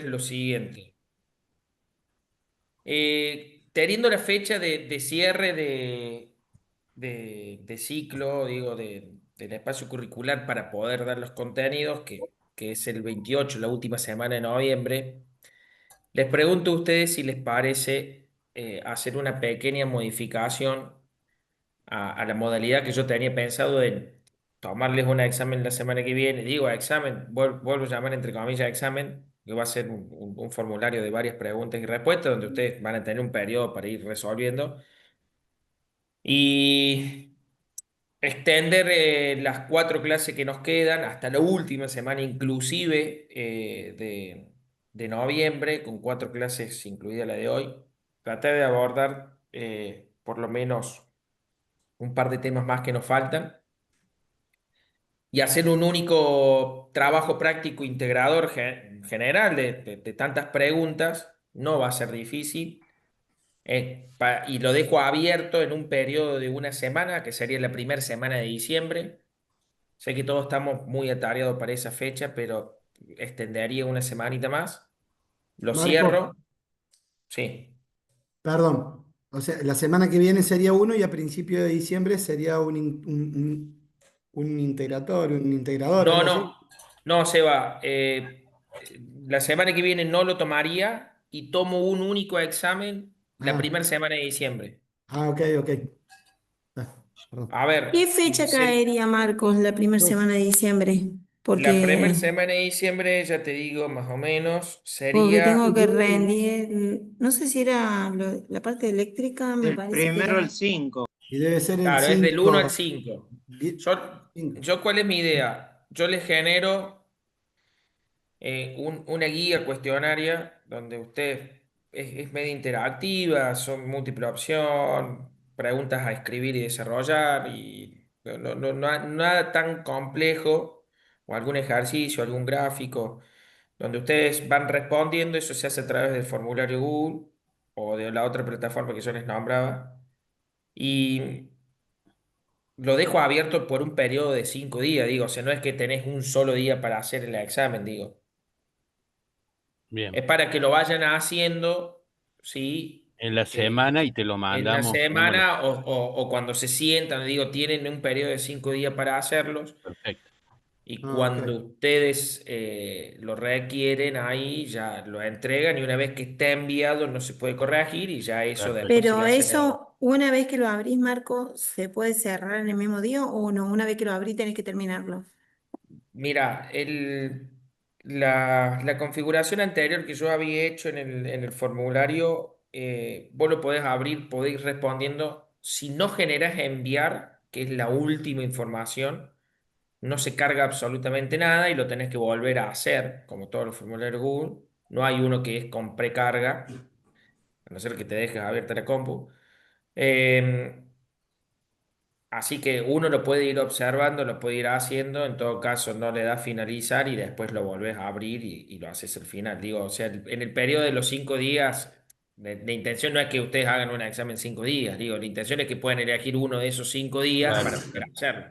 lo siguiente. Teniendo la fecha de cierre de ciclo, digo, del espacio curricular para poder dar los contenidos, que es el 28, la última semana de noviembre, les pregunto a ustedes si les parece hacer una pequeña modificación a la modalidad que yo tenía pensado de tomarles un examen la semana que viene. Digo examen, vuelvo a llamar entre comillas examen, que va a ser un formulario de varias preguntas y respuestas donde ustedes van a tener un periodo para ir resolviendo. Y extender las 4 clases que nos quedan hasta la última semana inclusive de noviembre, con 4 clases incluida la de hoy. Tratar de abordar por lo menos un par de temas más que nos faltan y hacer un único trabajo práctico integrador general de tantas preguntas. No va a ser difícil. Y lo dejo abierto en un periodo de una semana, que sería la primera semana de diciembre. Sé que todos estamos muy atareados para esa fecha, pero extendería una semanita más. Lo Marco, cierro. Sí. perdón. O sea, la semana que viene sería uno y a principio de diciembre sería un integratorio, un integrador, No, algo así. no, no, Seba. La semana que viene no lo tomaría y tomo un único examen la Ah, primera semana de diciembre. ok, ok. Ah, perdón. A ¿Qué ver, fecha caería, Marcos, la primera Profe, semana de diciembre? la primera Porque, semana de diciembre, ya te digo, más o menos, porque sería, tengo que rendir, no sé si era la parte eléctrica, me Del parece que primero al era. 5. y debe ser el claro, es del 1 al 5. 5. Yo, ¿cuál es mi idea? Yo les genero una guía cuestionaria donde usted es medio interactiva, son múltiple opción, preguntas a escribir y desarrollar, y nada tan complejo, o algún ejercicio, algún gráfico, donde ustedes van respondiendo. Eso se hace a través del formulario Google o de la otra plataforma que yo les nombraba, y lo dejo abierto por un periodo de 5 días, digo. O sea, no es que tenés un solo día para hacer el examen, digo. Bien. Es para que lo vayan haciendo, ¿sí? En la semana y te lo En la mandamos, tenemos la... semana o cuando se sientan, digo, tienen un periodo de 5 días para hacerlos, Perfecto. y Ah, ok. cuando ustedes lo requieren, ahí ya lo entregan, y una vez que esté enviado no se puede corregir, y ya eso Perfecto. después se le Pero hace eso, una vez que lo abrís, Marcos, ¿se puede cerrar en el mismo día o no? Una vez que lo abrís tenés que terminarlo. Mira, la configuración anterior que yo había hecho en el formulario, vos lo podés abrir, podés ir respondiendo. Si no generás enviar, que es la última información, no se carga absolutamente nada y lo tenés que volver a hacer, como todos los formularios Google. No hay uno que es con precarga, a no ser que te dejes abierta la compu. Eh, Así que uno lo puede ir observando, lo puede ir haciendo. En todo caso, no le das finalizar y después lo volvés a abrir y lo haces al final. Digo, o sea, en el periodo de los 5 días, de intención no es que ustedes hagan un examen 5 días. Digo, la intención es que puedan elegir uno de esos 5 días Claro. para hacerlo.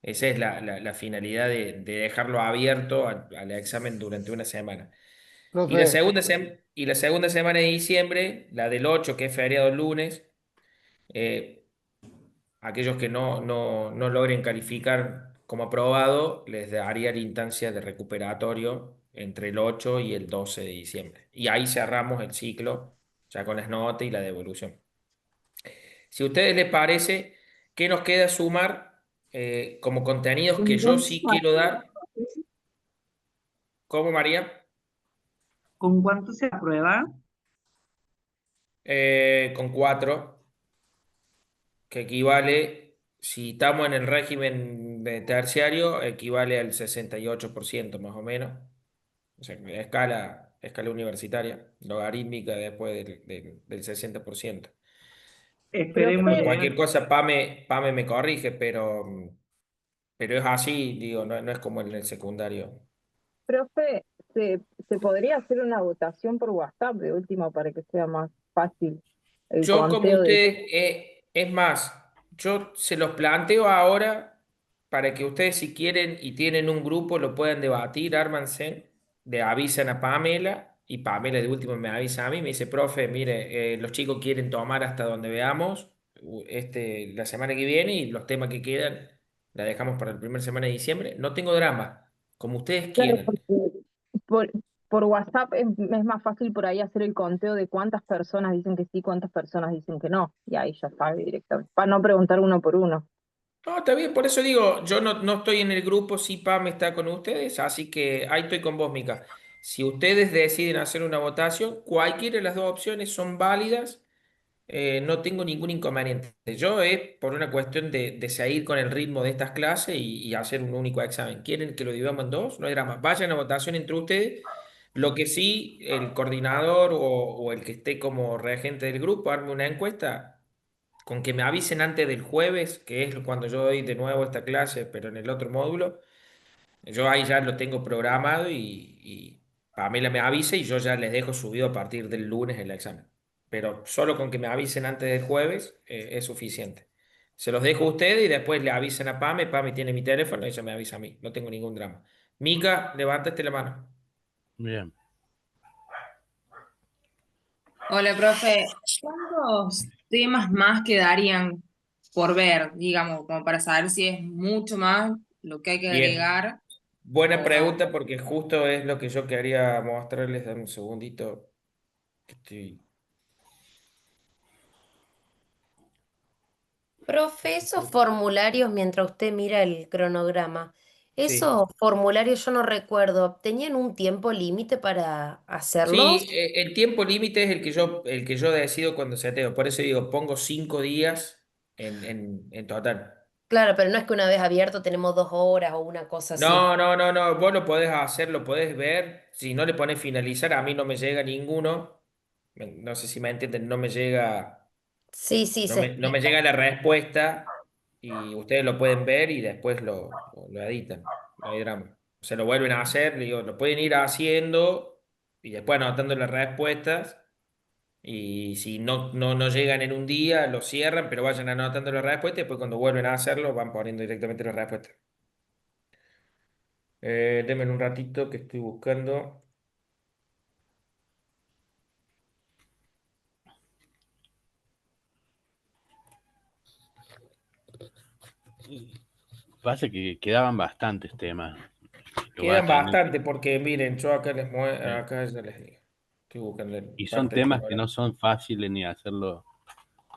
Esa es la finalidad de dejarlo abierto al examen durante una semana. Y la Profe, segunda, y la segunda semana de diciembre, la del 8, que es feriado el lunes. Aquellos que no logren calificar como aprobado, les daría la instancia de recuperatorio entre el 8 y el 12 de diciembre. Y ahí cerramos el ciclo, ya con las notas y la devolución. Si a ustedes les parece, ¿qué nos queda sumar como contenidos que ¿Con yo cuánto sí se quiero aprueba? dar? ¿Cómo, María? ¿Con cuánto se aprueba? Con 4, que equivale, si estamos en el régimen de terciario, equivale al 68% más o menos. O sea, escala universitaria, logarítmica después del 60%. Esperemos Después Profe, cualquier llegar. cosa, Pame me corrige, pero es así, digo, no es como en el secundario. Profe, se podría hacer una votación por WhatsApp de última para que sea más fácil el Yo como conteo de... ustedes, es más, yo se los planteo ahora para que ustedes, si quieren y tienen un grupo, lo puedan debatir, ármanse. le avisan a Pamela y Pamela de último me avisa a mí, me dice, profe, mire, los chicos quieren tomar hasta donde veamos la semana que viene y los temas que quedan la dejamos para la primera semana de diciembre. No tengo drama, como ustedes Claro, quieran. porque por, por WhatsApp es más fácil por ahí hacer el conteo de cuántas personas dicen que sí, cuántas personas dicen que no. Y ahí ya sabe directamente. Para no preguntar uno por uno. No, está bien, por eso digo, yo no estoy en el grupo, sí, Pam está con ustedes, así que ahí estoy con vos, Mica. Si ustedes deciden hacer una votación, cualquiera de las dos opciones son válidas, no tengo ningún inconveniente. Yo es por una cuestión de seguir con el ritmo de estas clases y hacer un único examen. ¿Quieren que lo dividamos en dos? No hay drama. Vayan a votación entre ustedes. Lo que sí, el coordinador o el que esté como regente del grupo, arme una encuesta con que me avisen antes del jueves, que es cuando yo doy de nuevo esta clase, pero en el otro módulo, yo ahí ya lo tengo programado y Pamela me avisa y yo ya les dejo subido a partir del lunes el examen. Pero solo con que me avisen antes del jueves es suficiente. Se los dejo a ustedes y después le avisen a Pame. Pame tiene mi teléfono y ella me avisa a mí. No tengo ningún drama. Mica, levántate la mano. Bien. Hola, profe. ¿Cuántos temas más quedarían por ver, digamos, como para saber si es mucho más lo que hay que Bien. agregar Buena o no? pregunta porque justo es lo que yo quería mostrarles. Dame un segundito. Que estoy... Profe, esos formularios, mientras usted mira el cronograma, Sí. esos formularios yo no recuerdo, ¿tenían un tiempo límite para Sí, hacerlos? el tiempo límite es el que yo decido cuando seteo. Por eso digo, pongo 5 días en total. Claro, pero no es que una vez abierto tenemos 2 horas o una cosa así. No, no, no, no. Vos lo podés hacer, lo podés ver. Si no le pones finalizar, a mí no me llega ninguno. No sé si me entienden, no me llega, Sí, sí, no se me, no me explica. llega la respuesta y ustedes lo pueden ver y después lo editan. No hay drama. Se lo vuelven a hacer, digo, lo pueden ir haciendo y después anotando las respuestas. Y si no llegan en un día, lo cierran, pero vayan anotando la respuesta y después cuando vuelven a hacerlo van poniendo directamente la respuesta. Denme un ratito que estoy buscando. Pasa que quedaban bastantes temas. Lo va a Quedan tener. bastante porque miren, yo acá Sí. acá ya les digo. Estoy buscando Y son parte del temas que cronograma. no son fáciles ni hacerlo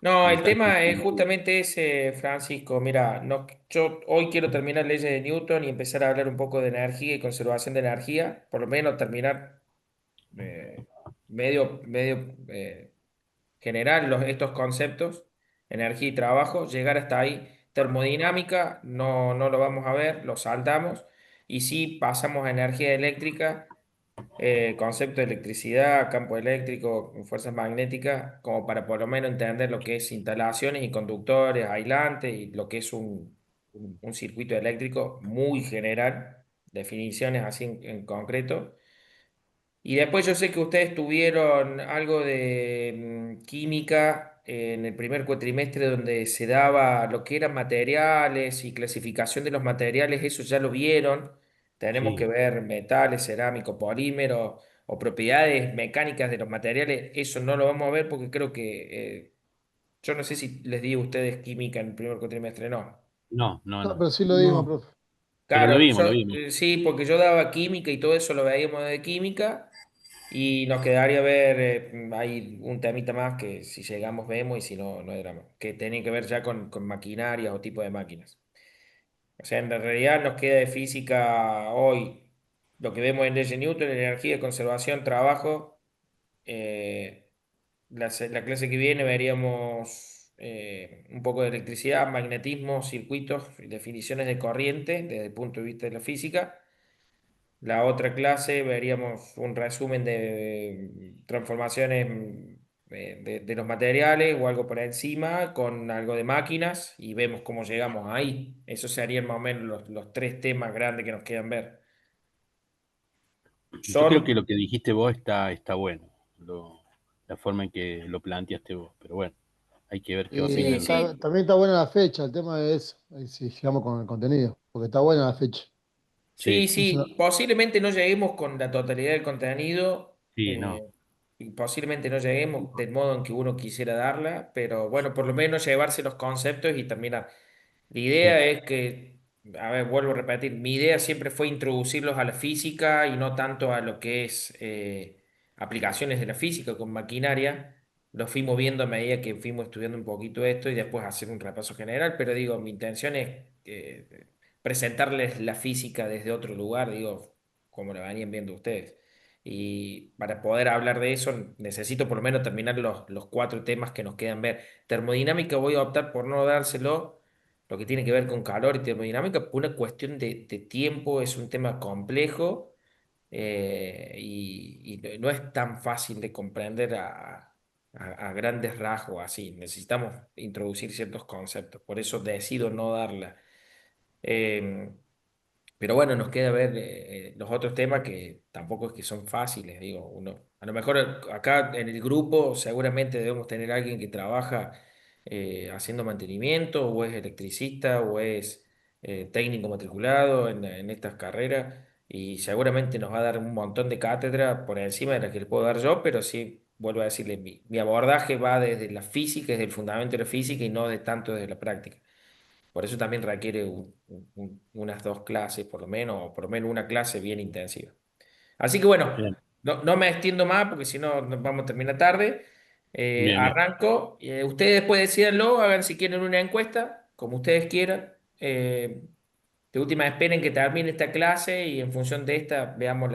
No, ni el tan tema es sencillo. justamente ese, Francisco. Mira, no, yo hoy quiero terminar leyes de Newton y empezar a hablar un poco de energía y conservación de energía, por lo menos terminar eh, medio generar estos conceptos, energía y trabajo, llegar hasta ahí. Termodinámica, no lo vamos a ver, lo saltamos. Y sí pasamos a energía eléctrica, concepto de electricidad, campo eléctrico, fuerzas magnéticas, como para por lo menos entender lo que es instalaciones y conductores, aislantes y lo que es un circuito eléctrico muy general, definiciones así en concreto. Y después yo sé que ustedes tuvieron algo de química en el primer cuatrimestre donde se daba lo que eran materiales y clasificación de los materiales, eso ya lo vieron. Tenemos que Sí. ver metales, cerámicos, polímeros o propiedades mecánicas de los materiales, eso no lo vamos a ver porque creo que yo no sé si les di a ustedes química en el primer cuatrimestre, no. No, no, No, no. pero sí lo dimos, No. profe. Pero lo Claro, vimos, lo vimos. sí, porque yo daba química y todo eso lo veíamos de química. Y nos quedaría ver, hay un temita más que si llegamos vemos y si no, no hay drama, que tiene que ver ya con maquinarias o tipo de máquinas. O sea, en realidad nos queda de física hoy lo que vemos en ley de Newton, energía, conservación, trabajo. eh, la clase que viene veríamos un poco de electricidad, magnetismo, circuitos y definiciones de corriente desde el punto de vista de la física. La otra clase veríamos un resumen de transformaciones de los materiales o algo por encima con algo de máquinas y vemos cómo llegamos ahí. Esos serían más o menos los tres temas grandes que nos quedan ver. Yo creo que Son, lo que dijiste vos está bueno. La forma en que lo planteaste vos. Pero bueno, hay que ver qué Sí, opinan. También está buena la fecha, el tema de eso, ahí sí, sigamos con el contenido, porque está buena la fecha. Sí, Sí, Eso, sí, posiblemente no lleguemos con la totalidad del contenido, sí, no. y posiblemente no lleguemos del modo en que uno quisiera darla, pero bueno, por lo menos llevarse los conceptos y terminar. La Sí, idea es que, a ver, vuelvo a repetir, mi idea siempre fue introducirlos a la física y no tanto a lo que es aplicaciones de la física con maquinaria. Los fuimos viendo a medida que fuimos estudiando un poquito esto y después hacer un repaso general, pero digo, mi intención es presentarles la física desde otro lugar, digo, como la venían viendo ustedes. Y para poder hablar de eso necesito por lo menos terminar los cuatro temas que nos quedan ver. Termodinámica voy a optar por no dárselo, lo que tiene que ver con calor y termodinámica, por una cuestión de tiempo, es un tema complejo, y no es tan fácil de comprender a grandes rasgos así. Necesitamos introducir ciertos conceptos, por eso decido no darla. Em, pero bueno, nos queda ver los otros temas que tampoco es que son fáciles, digo, uno, a lo mejor acá en el grupo seguramente debemos tener alguien que trabaja haciendo mantenimiento, o es electricista, o es técnico matriculado en estas carreras, y seguramente nos va a dar un montón de cátedra por encima de la que le puedo dar yo, pero sí, vuelvo a decirle, mi abordaje va desde la física, desde el fundamento de la física y no de tanto desde la práctica. Por eso también requiere unas dos clases, por lo menos, o por lo menos una clase bien intensiva. Así que bueno, bien, no me extiendo más porque si no nos vamos a terminar tarde. bien, bien, Arranco. Ustedes después decídanlo, a ver si quieren una encuesta, como ustedes quieran. De última, esperen que termine esta clase y en función de esta, veamos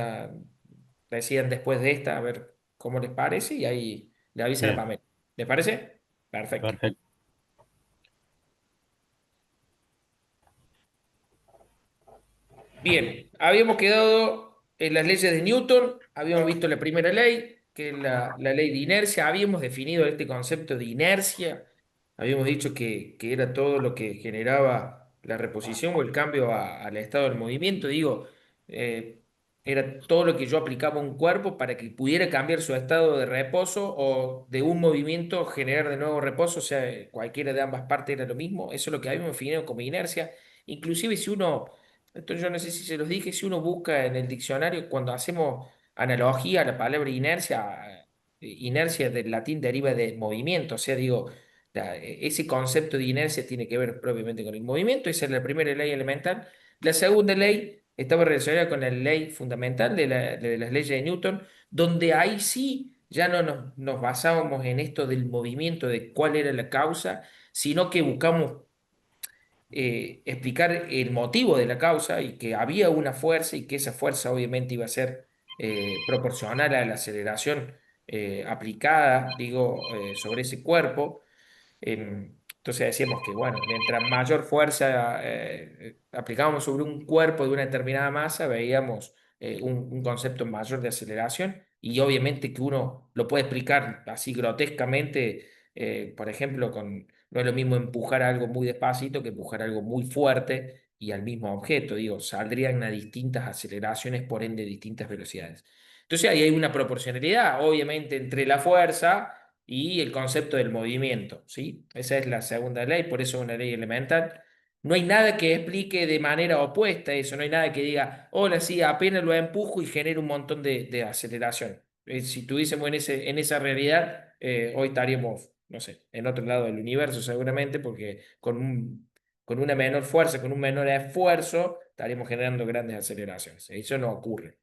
decidan después de esta, a ver cómo les parece y ahí le avisan a bien, Pamela. ¿Les parece? Perfecto. perfecto. Bien, habíamos quedado en las leyes de Newton, habíamos visto la primera ley, que es la ley de inercia, habíamos definido este concepto de inercia, habíamos dicho que era todo lo que generaba la reposición o el cambio al estado del movimiento, digo, eh, era todo lo que yo aplicaba a un cuerpo para que pudiera cambiar su estado de reposo o de un movimiento generar de nuevo reposo, o sea, cualquiera de ambas partes era lo mismo, eso es lo que habíamos definido como inercia, inclusive si uno esto yo no sé si se los dije, si uno busca en el diccionario, cuando hacemos analogía a la palabra inercia, inercia del latín deriva de movimiento, o sea, digo, ese concepto de inercia tiene que ver propiamente con el movimiento, esa es la primera ley elemental. La segunda ley estaba relacionada con la ley fundamental de las leyes de Newton, donde ahí sí ya no nos basábamos en esto del movimiento, de cuál era la causa, sino que buscamos explicar el motivo de la causa y que había una fuerza y que esa fuerza obviamente iba a ser proporcional a la aceleración aplicada, digo, sobre ese cuerpo. Entonces decíamos que, bueno, mientras mayor fuerza aplicábamos sobre un cuerpo de una determinada masa, veíamos un concepto mayor de aceleración y obviamente que uno lo puede explicar así grotescamente, por ejemplo, no es lo mismo empujar algo muy despacito que empujar algo muy fuerte y al mismo objeto, digo, saldrían a distintas aceleraciones, por ende, distintas velocidades. Entonces ahí hay una proporcionalidad, obviamente, entre la fuerza y el concepto del movimiento, ¿sí? Esa es la segunda ley, por eso es una ley elemental. No hay nada que explique de manera opuesta eso, no hay nada que diga, hola, sí, apenas lo empujo y genera un montón de aceleración. Si estuviésemos en esa realidad, hoy estaríamos, no sé, en otro lado del universo seguramente, porque con una menor fuerza, con un menor esfuerzo, estaríamos generando grandes aceleraciones. Eso no ocurre.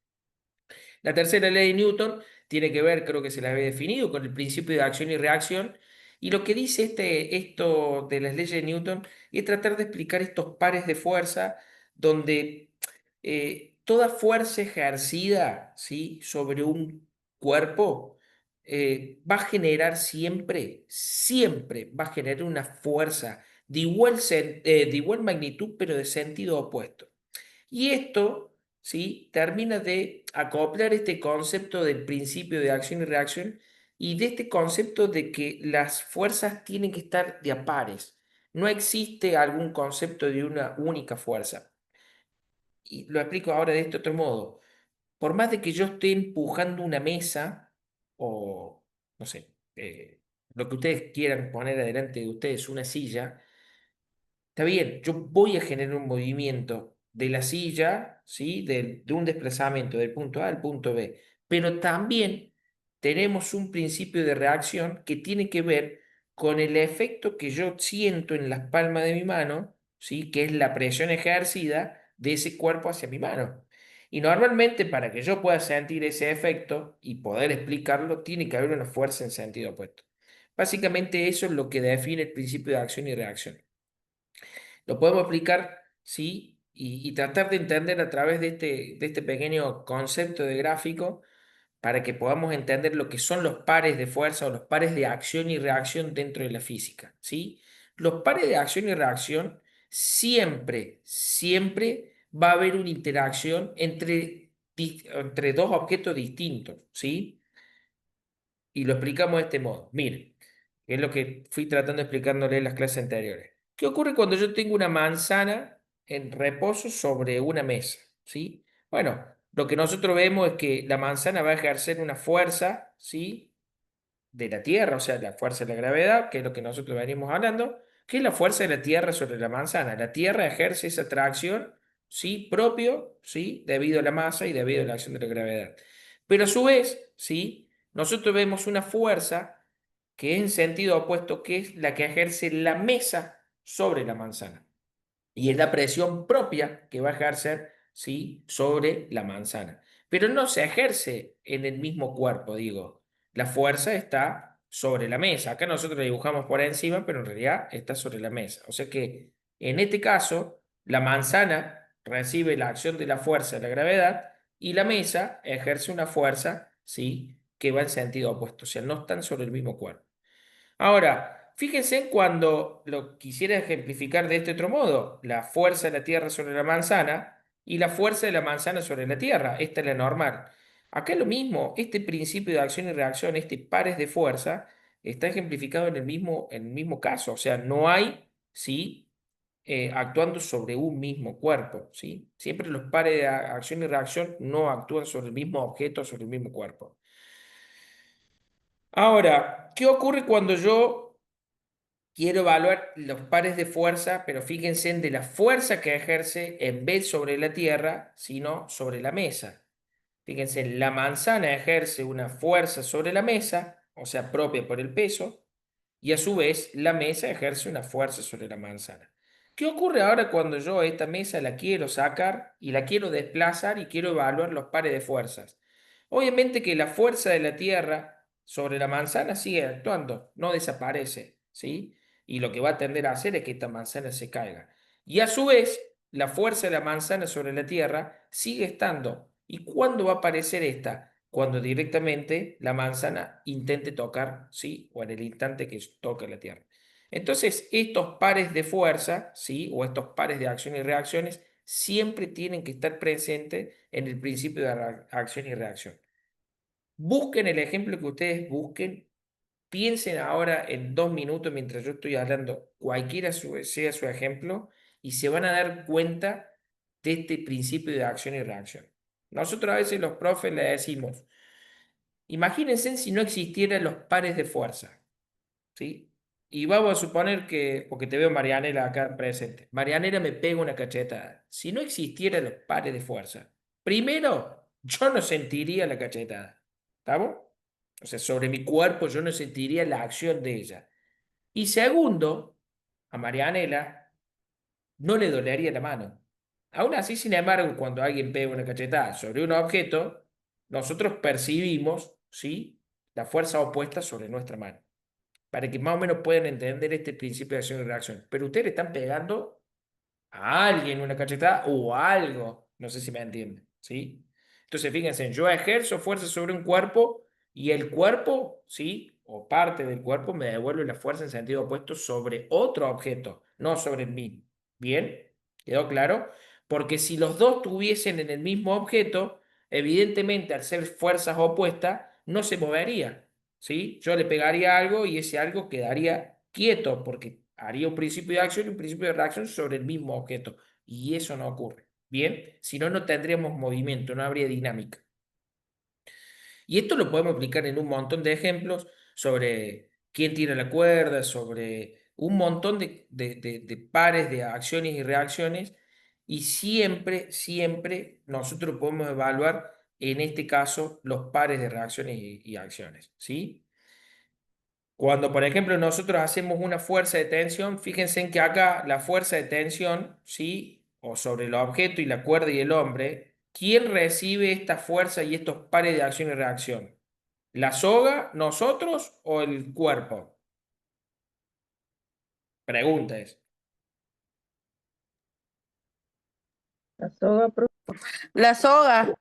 La tercera ley de Newton tiene que ver, creo que se la había definido, con el principio de acción y reacción. Y lo que dice esto de las leyes de Newton es tratar de explicar estos pares de fuerza donde toda fuerza ejercida, ¿sí?, sobre un cuerpo va a generar siempre va a generar una fuerza de igual magnitud, pero de sentido opuesto. Y esto, ¿sí?, termina de acoplar este concepto del principio de acción y reacción y de este concepto de que las fuerzas tienen que estar de a pares. No existe algún concepto de una única fuerza. Y lo explico ahora de este otro modo. Por más de que yo esté empujando una mesa o, no sé, lo que ustedes quieran poner adelante de ustedes, una silla, está bien, yo voy a generar un movimiento de la silla, ¿sí? De un desplazamiento del punto A al punto B. Pero también tenemos un principio de reacción que tiene que ver con el efecto que yo siento en las palmas de mi mano, ¿sí? Que es la presión ejercida de ese cuerpo hacia mi mano. Y normalmente para que yo pueda sentir ese efecto y poder explicarlo, tiene que haber una fuerza en sentido opuesto. Básicamente eso es lo que define el principio de acción y reacción. Lo podemos explicar, ¿sí? Y tratar de entender a través de este pequeño concepto de gráfico para que podamos entender lo que son los pares de fuerza o los pares de acción y reacción dentro de la física, ¿sí? Los pares de acción y reacción siempre va a haber una interacción entre dos objetos distintos, ¿sí? Y lo explicamos de este modo. Miren, que es lo que fui tratando de explicándole en las clases anteriores. ¿Qué ocurre cuando yo tengo una manzana en reposo sobre una mesa? ¿Sí? Bueno, lo que nosotros vemos es que la manzana va a ejercer una fuerza, ¿sí? De la Tierra, o sea, la fuerza de la gravedad, que es lo que nosotros venimos hablando, que es la fuerza de la Tierra sobre la manzana. La Tierra ejerce esa tracción, ¿sí? Propio, ¿sí? Debido a la masa y debido a la acción de la gravedad. Pero a su vez, ¿sí? Nosotros vemos una fuerza que es en sentido opuesto, que es la que ejerce la mesa sobre la manzana. Y es la presión propia que va a ejercer, ¿sí? Sobre la manzana. Pero no se ejerce en el mismo cuerpo, digo. La fuerza está sobre la mesa. Acá nosotros la dibujamos por encima, pero en realidad está sobre la mesa. O sea que en este caso, la manzana recibe la acción de la fuerza de la gravedad y la mesa ejerce una fuerza, ¿sí? Que va en sentido opuesto. O sea, no están sobre el mismo cuerpo. Ahora, fíjense cuando lo quisiera ejemplificar de este otro modo, la fuerza de la Tierra sobre la manzana y la fuerza de la manzana sobre la Tierra. Esta es la normal. Acá es lo mismo, este principio de acción y reacción, este pares de fuerza, está ejemplificado en el mismo caso. O sea, no hay, ¿sí? Actuando sobre un mismo cuerpo, ¿sí? Siempre los pares de acción y reacción no actúan sobre el mismo objeto, sobre el mismo cuerpo. Ahora, ¿qué ocurre cuando yo quiero evaluar los pares de fuerza, pero fíjense en de la fuerza que ejerce en vez sobre la tierra, sino sobre la mesa? Fíjense, la manzana ejerce una fuerza sobre la mesa, o sea, propia por el peso, y a su vez la mesa ejerce una fuerza sobre la manzana. ¿Qué ocurre ahora cuando yo esta mesa la quiero sacar y la quiero desplazar y quiero evaluar los pares de fuerzas? Obviamente que la fuerza de la Tierra sobre la manzana sigue actuando, no desaparece, ¿sí? Y lo que va a tender a hacer es que esta manzana se caiga. Y a su vez, la fuerza de la manzana sobre la Tierra sigue estando. ¿Y cuándo va a aparecer esta? Cuando directamente la manzana intente tocar, ¿sí? O en el instante que toque la Tierra. Entonces, estos pares de fuerza, ¿sí? O estos pares de acción y reacciones, siempre tienen que estar presentes en el principio de acción y reacción. Busquen el ejemplo que ustedes busquen, piensen ahora en 2 minutos mientras yo estoy hablando, cualquiera sea su ejemplo, y se van a dar cuenta de este principio de acción y reacción. Nosotros a veces los profes le decimos, imagínense si no existieran los pares de fuerza, ¿sí? Y vamos a suponer que, porque te veo Marianela acá presente, Marianela me pega una cachetada. Si no existieran los pares de fuerza, primero, yo no sentiría la cachetada, ¿estamos? O sea, sobre mi cuerpo yo no sentiría la acción de ella. Y segundo, a Marianela no le dolería la mano. Aún así, sin embargo, cuando alguien pega una cachetada sobre un objeto, nosotros percibimos, ¿sí? La fuerza opuesta sobre nuestra mano. Para que más o menos puedan entender este principio de acción y reacción. Pero ustedes le están pegando a alguien una cachetada o a algo. No sé si me entienden, ¿sí? Entonces, fíjense, yo ejerzo fuerza sobre un cuerpo y el cuerpo, ¿sí? O parte del cuerpo me devuelve la fuerza en sentido opuesto sobre otro objeto, no sobre mí. ¿Bien? ¿Quedó claro? Porque si los dos estuviesen en el mismo objeto, evidentemente al ser fuerzas opuestas, no se movería, ¿sí? Yo le pegaría algo y ese algo quedaría quieto porque haría un principio de acción y un principio de reacción sobre el mismo objeto. Y eso no ocurre. Bien, si no, no tendríamos movimiento, no habría dinámica. Y esto lo podemos aplicar en un montón de ejemplos sobre quién tira la cuerda, sobre un montón de pares de acciones y reacciones Y siempre, siempre nosotros podemos evaluar, en este caso, los pares de reacciones y acciones, ¿sí? Cuando, por ejemplo, nosotros hacemos una fuerza de tensión, fíjense en que acá la fuerza de tensión, ¿sí? O sobre el objeto y la cuerda y el hombre, ¿quién recibe esta fuerza y estos pares de acción y reacción? ¿La soga, nosotros o el cuerpo? Pregunta es. La soga, La soga.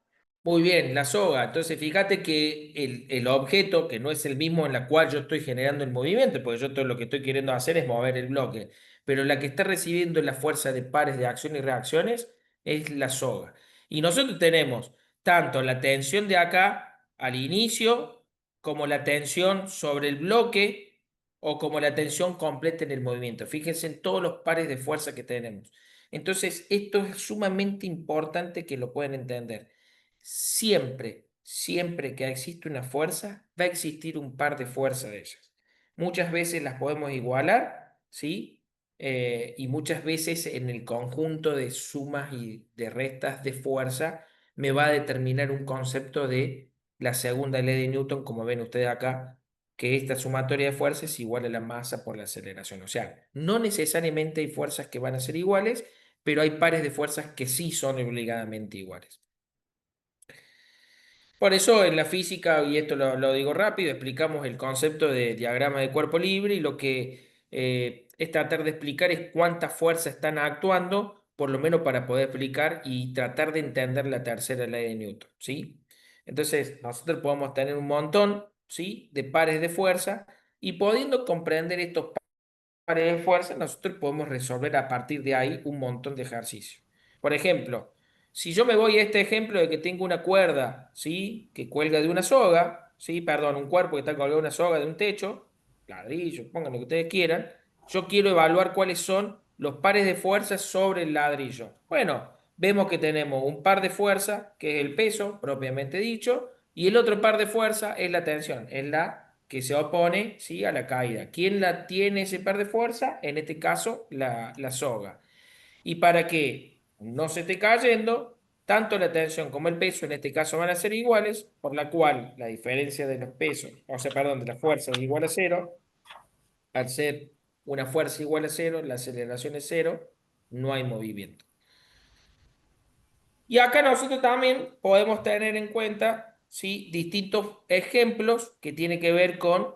Muy bien, la soga. Entonces, fíjate que el objeto, que no es el mismo en la cual yo estoy generando el movimiento, porque yo todo lo que estoy queriendo hacer es mover el bloque, pero la que está recibiendo la fuerza de pares de acción y reacciones es la soga. Y nosotros tenemos tanto la tensión de acá al inicio, como la tensión sobre el bloque, o como la tensión completa en el movimiento. Fíjense en todos los pares de fuerza que tenemos. Entonces, esto es sumamente importante que lo puedan entender. Siempre, siempre que existe una fuerza, va a existir un par de fuerzas de ellas. Muchas veces las podemos igualar, ¿sí? Y muchas veces en el conjunto de sumas y de restas de fuerza me va a determinar un concepto de la segunda ley de Newton, como ven ustedes acá, que esta sumatoria de fuerzas es igual a la masa por la aceleración. O sea, no necesariamente hay fuerzas que van a ser iguales, pero hay pares de fuerzas que sí son obligadamente iguales. Por eso en la física, y esto lo digo rápido, explicamos el concepto de diagrama de cuerpo libre y lo que es tratar de explicar es cuántas fuerzas están actuando, por lo menos para poder explicar y tratar de entender la tercera ley de Newton, ¿sí? Entonces, nosotros podemos tener un montón, ¿sí?, de pares de fuerza y pudiendo comprender estos pares de fuerza, nosotros podemos resolver a partir de ahí un montón de ejercicios. Por ejemplo, si yo me voy a este ejemplo de que tengo una cuerda, ¿sí?, que cuelga de una soga, ¿sí?, perdón, un cuerpo que está colgado de una soga de un techo, ladrillo, pongan lo que ustedes quieran, yo quiero evaluar cuáles son los pares de fuerzas sobre el ladrillo. Bueno, vemos que tenemos un par de fuerza, que es el peso propiamente dicho, y el otro par de fuerza es la tensión, es la que se opone, ¿sí?, a la caída. ¿Quién la tiene ese par de fuerza? En este caso, la soga. Y para que no se esté cayendo, tanto la tensión como el peso en este caso van a ser iguales, por la cual la diferencia de los pesos, o sea, perdón, de la fuerza es igual a cero. Al ser una fuerza igual a cero, la aceleración es cero, no hay movimiento. Y acá nosotros también podemos tener en cuenta, ¿sí?, distintos ejemplos que tienen que ver con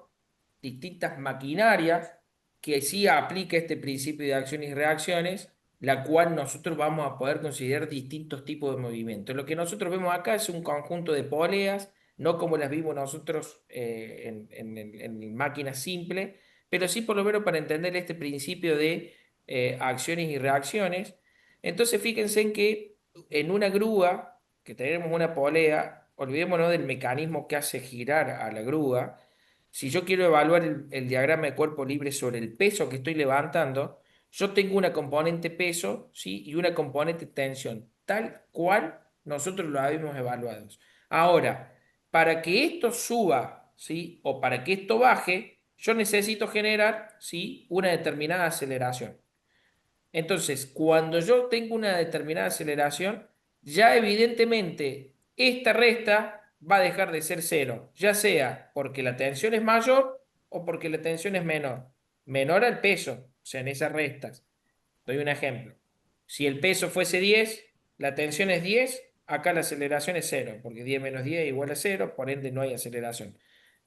distintas maquinarias que sí aplica este principio de acciones y reacciones, la cual nosotros vamos a poder considerar distintos tipos de movimientos. Lo que nosotros vemos acá es un conjunto de poleas, no como las vimos nosotros en máquinas simples, pero sí por lo menos para entender este principio de acciones y reacciones. Entonces fíjense en que en una grúa, que tenemos una polea, olvidémonos del mecanismo que hace girar a la grúa. Si yo quiero evaluar el diagrama de cuerpo libre sobre el peso que estoy levantando, yo tengo una componente peso, ¿sí?, y una componente tensión, tal cual nosotros lo habíamos evaluado. Ahora, para que esto suba, ¿sí?, o para que esto baje, yo necesito generar, ¿sí?, una determinada aceleración. Entonces, cuando yo tengo una determinada aceleración, ya evidentemente esta resta va a dejar de ser cero, ya sea porque la tensión es mayor o porque la tensión es menor. Menor al peso, o sea, en esas restas. Doy un ejemplo. Si el peso fuese 10, la tensión es 10, acá la aceleración es cero, porque 10 menos 10 es igual a cero, por ende no hay aceleración.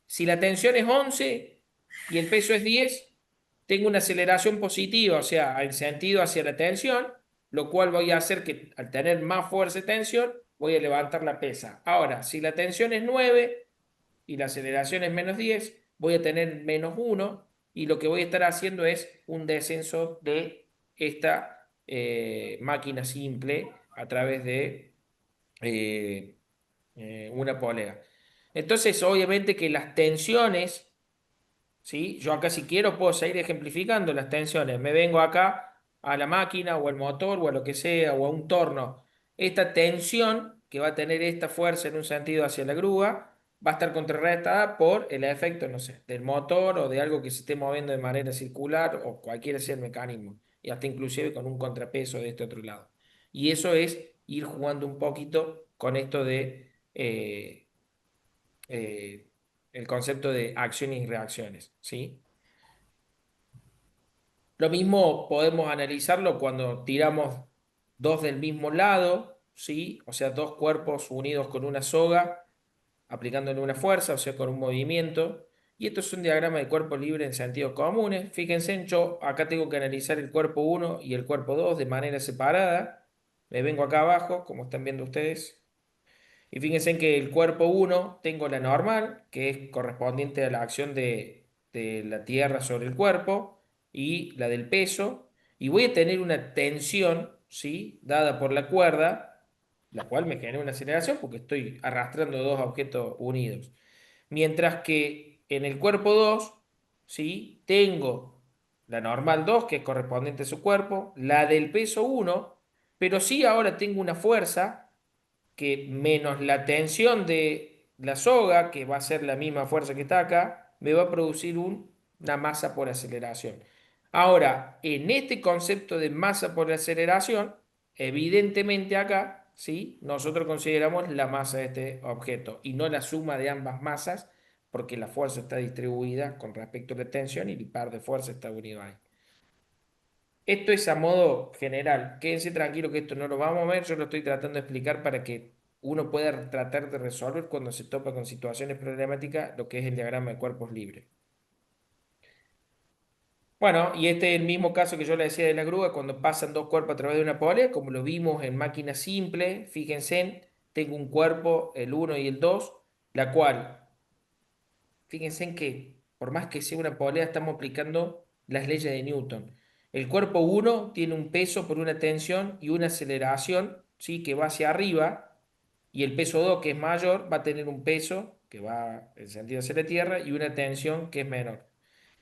Si la tensión es 11 y el peso es 10, tengo una aceleración positiva, o sea, en sentido hacia la tensión, lo cual voy a hacer que al tener más fuerza de tensión, voy a levantar la pesa. Ahora, si la tensión es 9 y la aceleración es menos 10, voy a tener menos 1 y lo que voy a estar haciendo es un descenso de esta máquina simple a través de eh, una polea. Entonces, obviamente que las tensiones, ¿sí? Yo acá si quiero puedo seguir ejemplificando las tensiones. Me vengo acá a la máquina o al motor o a lo que sea o a un torno. Esta tensión que va a tener esta fuerza en un sentido hacia la grúa va a estar contrarrestada por el efecto, no sé, del motor o de algo que se esté moviendo de manera circular o cualquiera sea el mecanismo. Y hasta inclusive con un contrapeso de este otro lado. Y eso es ir jugando un poquito con esto de eh, el concepto de acciones y reacciones, ¿sí? Lo mismo podemos analizarlo cuando tiramos dos del mismo lado, ¿sí? O sea, dos cuerpos unidos con una soga, aplicándole una fuerza, o sea, con un movimiento. Y esto es un diagrama de cuerpo libre en sentidos comunes. Fíjense, yo acá tengo que analizar el cuerpo uno y el cuerpo 2 de manera separada. Me vengo acá abajo, como están viendo ustedes. Y fíjense en que el cuerpo uno tengo la normal, que es correspondiente a la acción de la tierra sobre el cuerpo, y la del peso. Y voy a tener una tensión, ¿sí? Dada por la cuerda, la cual me genera una aceleración porque estoy arrastrando dos objetos unidos. Mientras que en el cuerpo 2, ¿sí? Tengo la normal 2 que es correspondiente a su cuerpo, la del peso uno, pero sí ahora tengo una fuerza que menos la tensión de la soga, que va a ser la misma fuerza que está acá, me va a producir una masa por aceleración. Ahora, en este concepto de masa por aceleración, evidentemente acá, ¿sí? Nosotros consideramos la masa de este objeto y no la suma de ambas masas, porque la fuerza está distribuida con respecto a la tensión y el par de fuerza está unido ahí. Esto es a modo general. Quédense tranquilos que esto no lo vamos a ver. Yo lo estoy tratando de explicar para que uno pueda tratar de resolver cuando se topa con situaciones problemáticas lo que es el diagrama de cuerpos libres. Bueno, y este es el mismo caso que yo le decía de la grúa, cuando pasan dos cuerpos a través de una polea, como lo vimos en máquina simple. Fíjense, tengo un cuerpo, el uno y el 2, la cual, fíjense en que por más que sea una polea, estamos aplicando las leyes de Newton. El cuerpo uno tiene un peso por una tensión y una aceleración, ¿sí? Que va hacia arriba, y el peso 2 que es mayor, va a tener un peso que va en sentido hacia la Tierra y una tensión que es menor.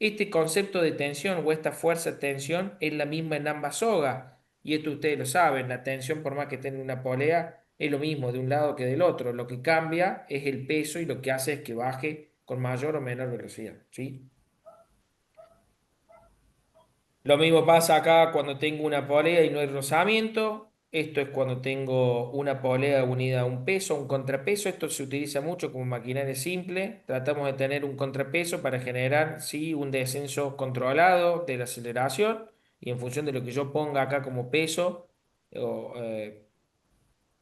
Este concepto de tensión o esta fuerza-tensión es la misma en ambas sogas, y esto ustedes lo saben, la tensión por más que tenga una polea es lo mismo de un lado que del otro, lo que cambia es el peso y lo que hace es que baje con mayor o menor velocidad, ¿sí? Lo mismo pasa acá cuando tengo una polea y no hay rozamiento. Esto es cuando tengo una polea unida a un peso, un contrapeso. Esto se utiliza mucho como maquinaria simple. Tratamos de tener un contrapeso para generar, sí, un descenso controlado de la aceleración. Y en función de lo que yo ponga acá como peso, o,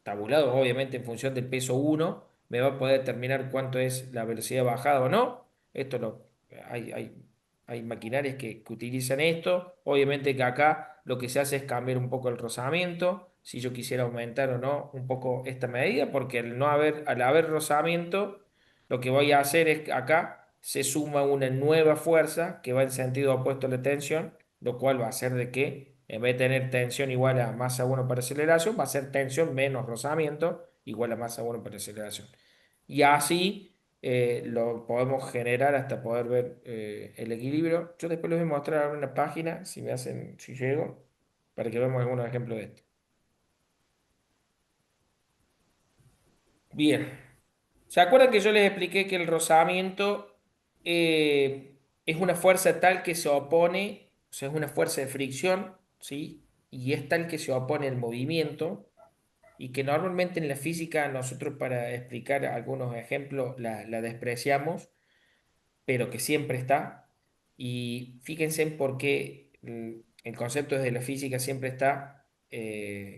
tabulado obviamente en función del peso uno, me va a poder determinar cuánto es la velocidad bajada o no. Esto hay maquinarias que utilizan esto. Obviamente que acá lo que se hace es cambiar un poco el rozamiento, si yo quisiera aumentar o no un poco esta medida, porque al haber rozamiento, lo que voy a hacer es que acá se suma una nueva fuerza que va en sentido opuesto a la tensión, lo cual va a hacer de que en vez de tener tensión igual a masa 1 para aceleración, va a ser tensión menos rozamiento igual a masa 1 para aceleración. Y así lo podemos generar hasta poder ver el equilibrio. Yo después les voy a mostrar una página, si llego, para que veamos algunos ejemplos de esto. Bien. ¿Se acuerdan que yo les expliqué que el rozamiento es una fuerza tal que se opone, o sea, es una fuerza de fricción, ¿sí? Y es tal que se opone al movimiento y que normalmente en la física nosotros para explicar algunos ejemplos la despreciamos, pero que siempre está. Y fíjense en por qué el concepto desde la física siempre está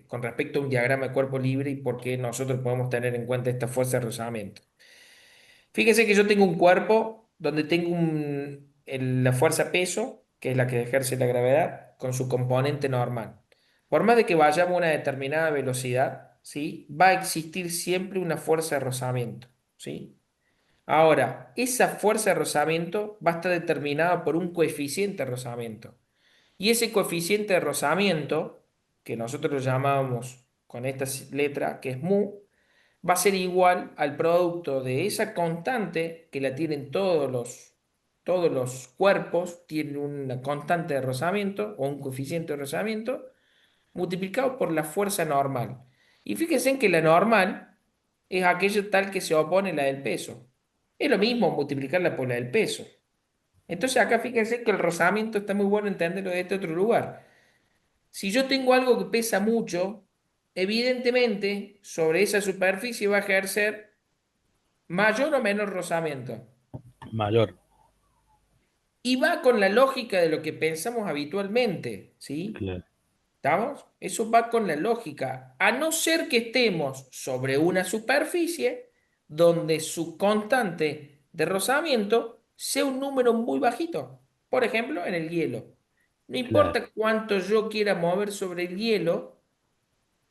con respecto a un diagrama de cuerpo libre y por qué nosotros podemos tener en cuenta esta fuerza de rozamiento. Fíjense que yo tengo un cuerpo donde tengo la fuerza peso, que es la que ejerce la gravedad, con su componente normal. Por más de que vayamos a una determinada velocidad, ¿sí? Va a existir siempre una fuerza de rozamiento, ¿sí? Ahora, esa fuerza de rozamiento va a estar determinada por un coeficiente de rozamiento. Y ese coeficiente de rozamiento, que nosotros lo llamamos con esta letra, que es mu, va a ser igual al producto de esa constante que la tienen todos los cuerpos, tienen una constante de rozamiento o un coeficiente de rozamiento, multiplicado por la fuerza normal. Y fíjense en que la normal es aquella tal que se opone a la del peso. Es lo mismo multiplicarla por la del peso. Entonces acá fíjense que el rozamiento está muy bueno entenderlo de este otro lugar. Si yo tengo algo que pesa mucho, evidentemente sobre esa superficie va a ejercer mayor o menor rozamiento. Mayor, Y va con la lógica de lo que pensamos habitualmente, ¿sí? claro, ¿Estamos? Eso va con la lógica, a no ser que estemos sobre una superficie donde su constante de rozamiento sea un número muy bajito. Por ejemplo, en el hielo. No claro, importa cuánto yo quiera mover sobre el hielo.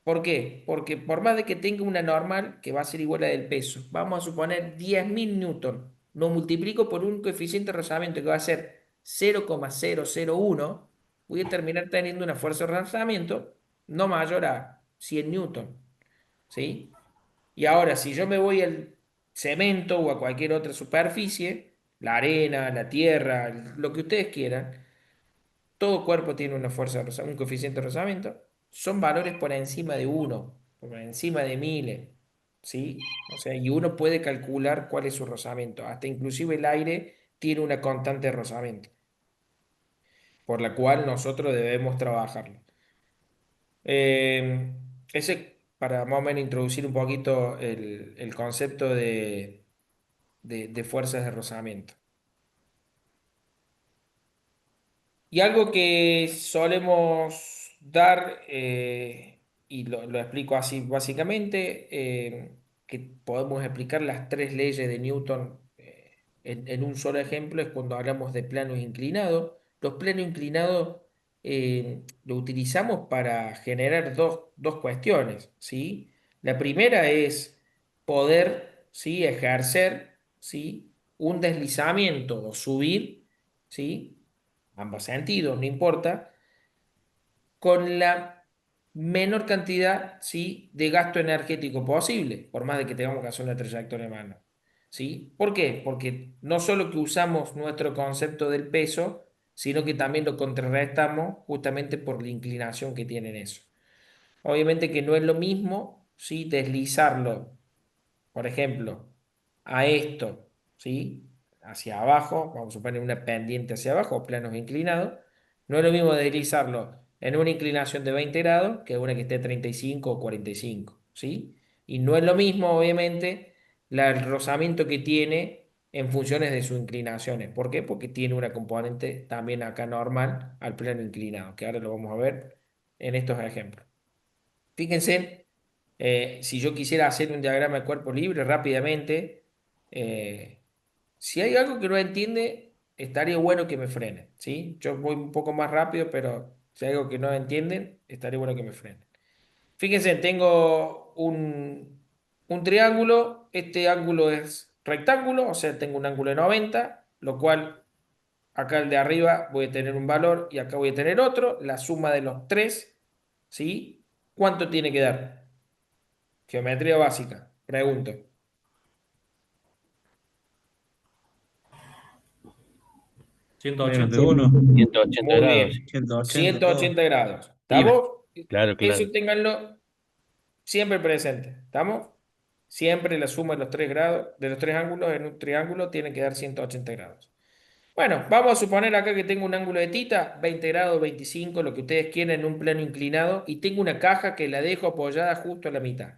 ¿Por qué? Porque por más de que tenga una normal, que va a ser igual a del peso, vamos a suponer 10.000 newton, lo multiplico por un coeficiente de rozamiento que va a ser 0,001, voy a terminar teniendo una fuerza de rozamiento no mayor a 100 newton, ¿sí? Y ahora, si yo me voy al cemento o a cualquier otra superficie, la arena, la tierra, lo que ustedes quieran, todo cuerpo tiene una fuerza, un coeficiente de rozamiento. Son valores por encima de uno, por encima de miles, ¿sí? O sea, y uno puede calcular cuál es su rozamiento. Hasta inclusive el aire tiene una constante de rozamiento, por la cual nosotros debemos trabajarlo. Eh, ese, para más o menos introducir un poquito el concepto de fuerzas de rozamiento. Y algo que solemos dar, y lo explico así básicamente, que podemos explicar las tres leyes de Newton en un solo ejemplo, es cuando hablamos de planos inclinados. Los planos inclinados lo utilizamos para generar dos cuestiones, ¿sí? La primera es poder, ¿sí?, ejercer, ¿sí?, un deslizamiento o subir, ¿sí?, ambos sentidos, no importa, con la menor cantidad, ¿sí?, de gasto energético posible, por más de que tengamos que hacer una trayectoria a mano. ¿Sí? ¿Por qué? Porque no solo que usamos nuestro concepto del peso, sino que también lo contrarrestamos justamente por la inclinación que tienen eso. Obviamente que no es lo mismo, ¿sí?, deslizarlo, por ejemplo, a esto, ¿sí?, hacia abajo, vamos a poner una pendiente hacia abajo, o planos inclinados, no es lo mismo deslizarlo en una inclinación de 20 grados que una que esté 35 o 45, ¿sí? Y no es lo mismo, obviamente, el rozamiento que tiene en funciones de sus inclinaciones. ¿Por qué? Porque tiene una componente también acá normal al plano inclinado, que ahora lo vamos a ver en estos ejemplos. Fíjense, si yo quisiera hacer un diagrama de cuerpo libre rápidamente, eh, si hay algo que no entiende, estaría bueno que me frenen, ¿sí? Yo voy un poco más rápido, pero si hay algo que no entienden, estaría bueno que me frenen. Fíjense, tengo un triángulo, este ángulo es rectángulo, o sea, tengo un ángulo de 90, lo cual acá el de arriba voy a tener un valor y acá voy a tener otro, la suma de los tres, ¿sí? ¿Cuánto tiene que dar? Geometría básica, pregunto. Menos de uno. 180 Muy grados. bien, 180 todo. 180 grados. Y ¿Estamos? claro, claro. Eso ténganlo siempre presente. ¿Estamos? Siempre la suma de los tres grados, de los tres ángulos en un triángulo tiene que dar 180 grados. Bueno, vamos a suponer acá que tengo un ángulo de tita, 20 grados, 25, lo que ustedes quieran en un plano inclinado, y tengo una caja que la dejo apoyada justo a la mitad.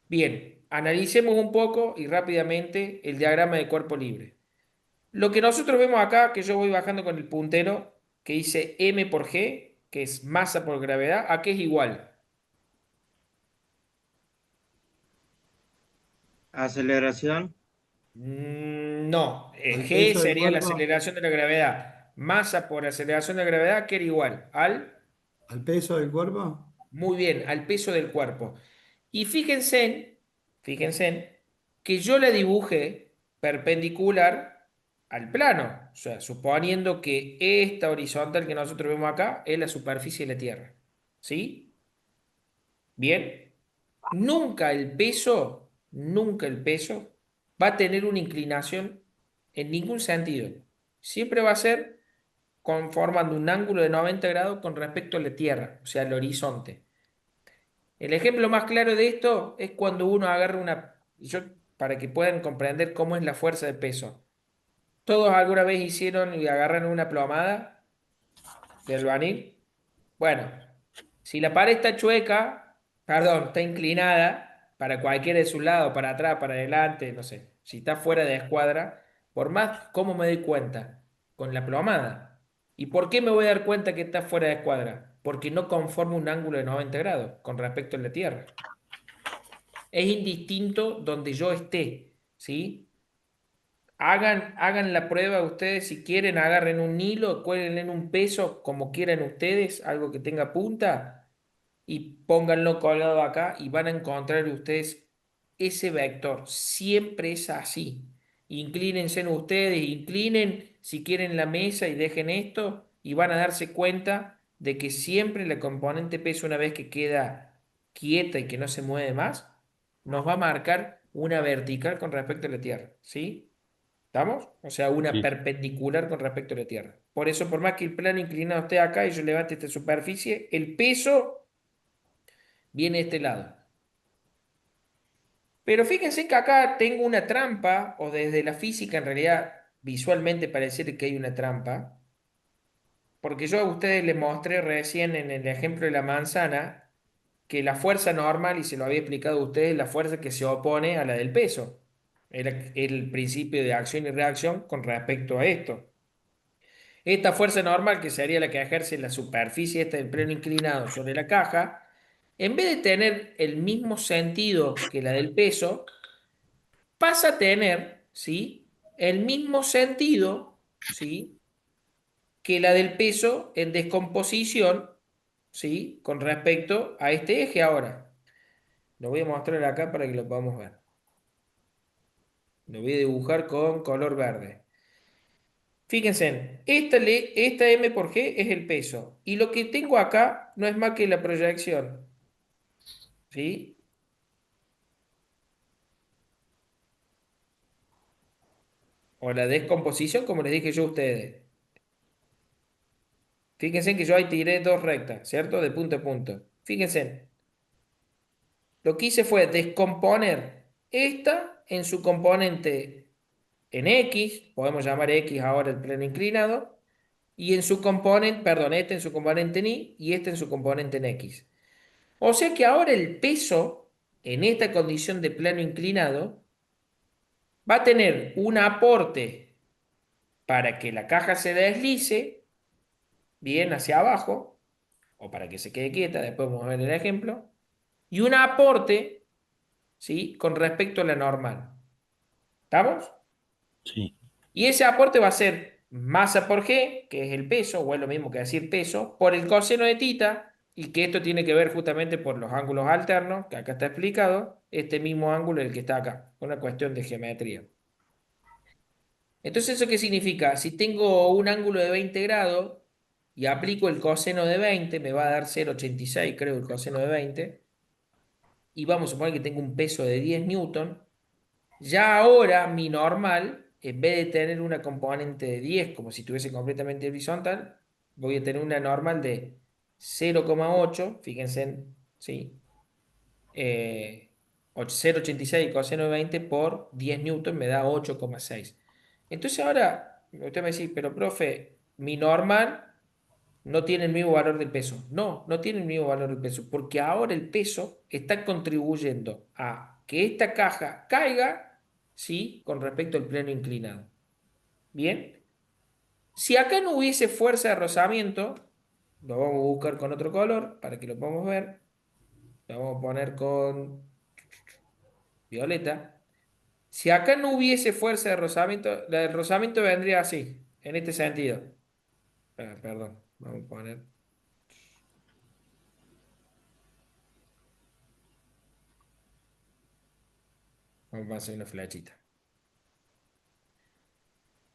Bien, analicemos un poco y rápidamente el diagrama de cuerpo libre. Lo que nosotros vemos acá, que yo voy bajando con el puntero, que dice M por G, que es masa por gravedad, ¿a qué es igual? Aceleración. No, ¿Al G peso del sería la cuerpo? aceleración de la gravedad. Masa por aceleración de la gravedad, que era igual al, ¿Al peso del cuerpo? muy bien, al peso del cuerpo. Y fíjense que yo la dibujé perpendicular al plano. O sea, suponiendo que esta horizontal que nosotros vemos acá es la superficie de la Tierra. ¿Sí? Bien. Nunca el peso va a tener una inclinación en ningún sentido. Siempre va a ser conformando un ángulo de 90 grados con respecto a la Tierra, o sea, al horizonte. El ejemplo más claro de esto es cuando uno agarra para que puedan comprender cómo es la fuerza de peso. ¿Todos alguna vez hicieron y agarran una plomada de albañil? Bueno, si la pared está chueca, Perdón, está inclinada para cualquiera de sus lados, para atrás, para adelante, no sé. Si está fuera de escuadra, por más, ¿cómo me doy cuenta? Con la plomada. ¿Y por qué me voy a dar cuenta que está fuera de escuadra? Porque no conforma un ángulo de 90 grados con respecto a la Tierra. Es indistinto donde yo esté, ¿sí? Hagan la prueba ustedes si quieren, agarren un hilo, cuélguenle en un peso, como quieran ustedes, algo que tenga punta, y pónganlo colgado acá y van a encontrar ustedes ese vector. Siempre es así. Inclínense en ustedes, inclinen si quieren la mesa y dejen esto y van a darse cuenta de que siempre la componente peso, una vez que queda quieta y que no se mueve más, nos va a marcar una vertical con respecto a la Tierra, ¿sí? ¿Estamos? O sea, una Sí, perpendicular con respecto a la Tierra. Por eso, por más que el plano inclinado esté acá y yo levante esta superficie, el peso viene de este lado. Pero fíjense que acá tengo una trampa, o desde la física en realidad visualmente parece que hay una trampa, porque yo a ustedes les mostré recién en el ejemplo de la manzana que la fuerza normal, y se lo había explicado a ustedes, la fuerza que se opone a la del peso. Era el principio de acción y reacción con respecto a esto. Esta fuerza normal, que sería la que ejerce la superficie esta del plano inclinado sobre la caja, en vez de tener el mismo sentido que la del peso, pasa a tener, ¿sí?, el mismo sentido, ¿sí?, que la del peso en descomposición, ¿sí?, con respecto a este eje ahora. Lo voy a mostrar acá para que lo podamos ver. Lo voy a dibujar con color verde. Fíjense, esta M por G es el peso. Y lo que tengo acá no es más que la proyección. ¿Sí? O la descomposición, como les dije yo a ustedes. Fíjense que yo ahí tiré dos rectas, ¿cierto? De punto a punto. Fíjense, lo que hice fue descomponer esta en su componente en X, podemos llamar X ahora el plano inclinado, y en su componente, perdón, este en su componente en Y y este en su componente en X. O sea que ahora el peso en esta condición de plano inclinado va a tener un aporte para que la caja se deslice bien hacia abajo, o para que se quede quieta, después vamos a ver el ejemplo, y un aporte, ¿sí?, con respecto a la normal. ¿Estamos? sí. Y ese aporte va a ser masa por G, que es el peso, o es lo mismo que decir peso, por el coseno de tita, y que esto tiene que ver justamente por los ángulos alternos, que acá está explicado, este mismo ángulo el que está acá, una cuestión de geometría. Entonces, ¿eso qué significa? Si tengo un ángulo de 20 grados y aplico el coseno de 20, me va a dar 0,86, creo, el coseno de 20, y vamos a suponer que tengo un peso de 10 newton. Ya ahora mi normal, en vez de tener una componente de 10 como si estuviese completamente horizontal, voy a tener una normal de 0,8, fíjense, ¿sí? 0,86 coseno de 20 por 10 newton me da 8,6. Entonces ahora, usted me dice, pero profe, mi normal no tiene el mismo valor del peso. No, no tiene el mismo valor del peso, porque ahora el peso está contribuyendo a que esta caja caiga, ¿sí?, con respecto al plano inclinado. Bien, si acá no hubiese fuerza de rozamiento, lo vamos a buscar con otro color para que lo podamos ver. Lo vamos a poner con violeta. Si acá no hubiese fuerza de rozamiento, la del rozamiento vendría así, en este sentido. Perdón, vamos a poner. Vamos a hacer una flechita.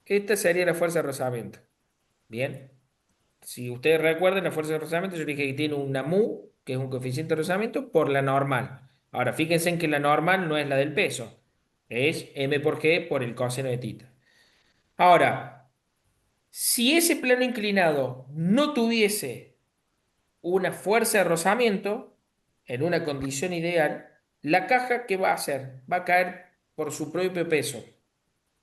Esta sería la fuerza de rozamiento. Bien. Si ustedes recuerdan la fuerza de rozamiento, yo dije que tiene una mu, que es un coeficiente de rozamiento, por la normal. Ahora, fíjense en que la normal no es la del peso. Es m por g por el coseno de tita. Ahora, si ese plano inclinado no tuviese una fuerza de rozamiento, en una condición ideal, la caja, ¿qué va a hacer? Va a caer por su propio peso,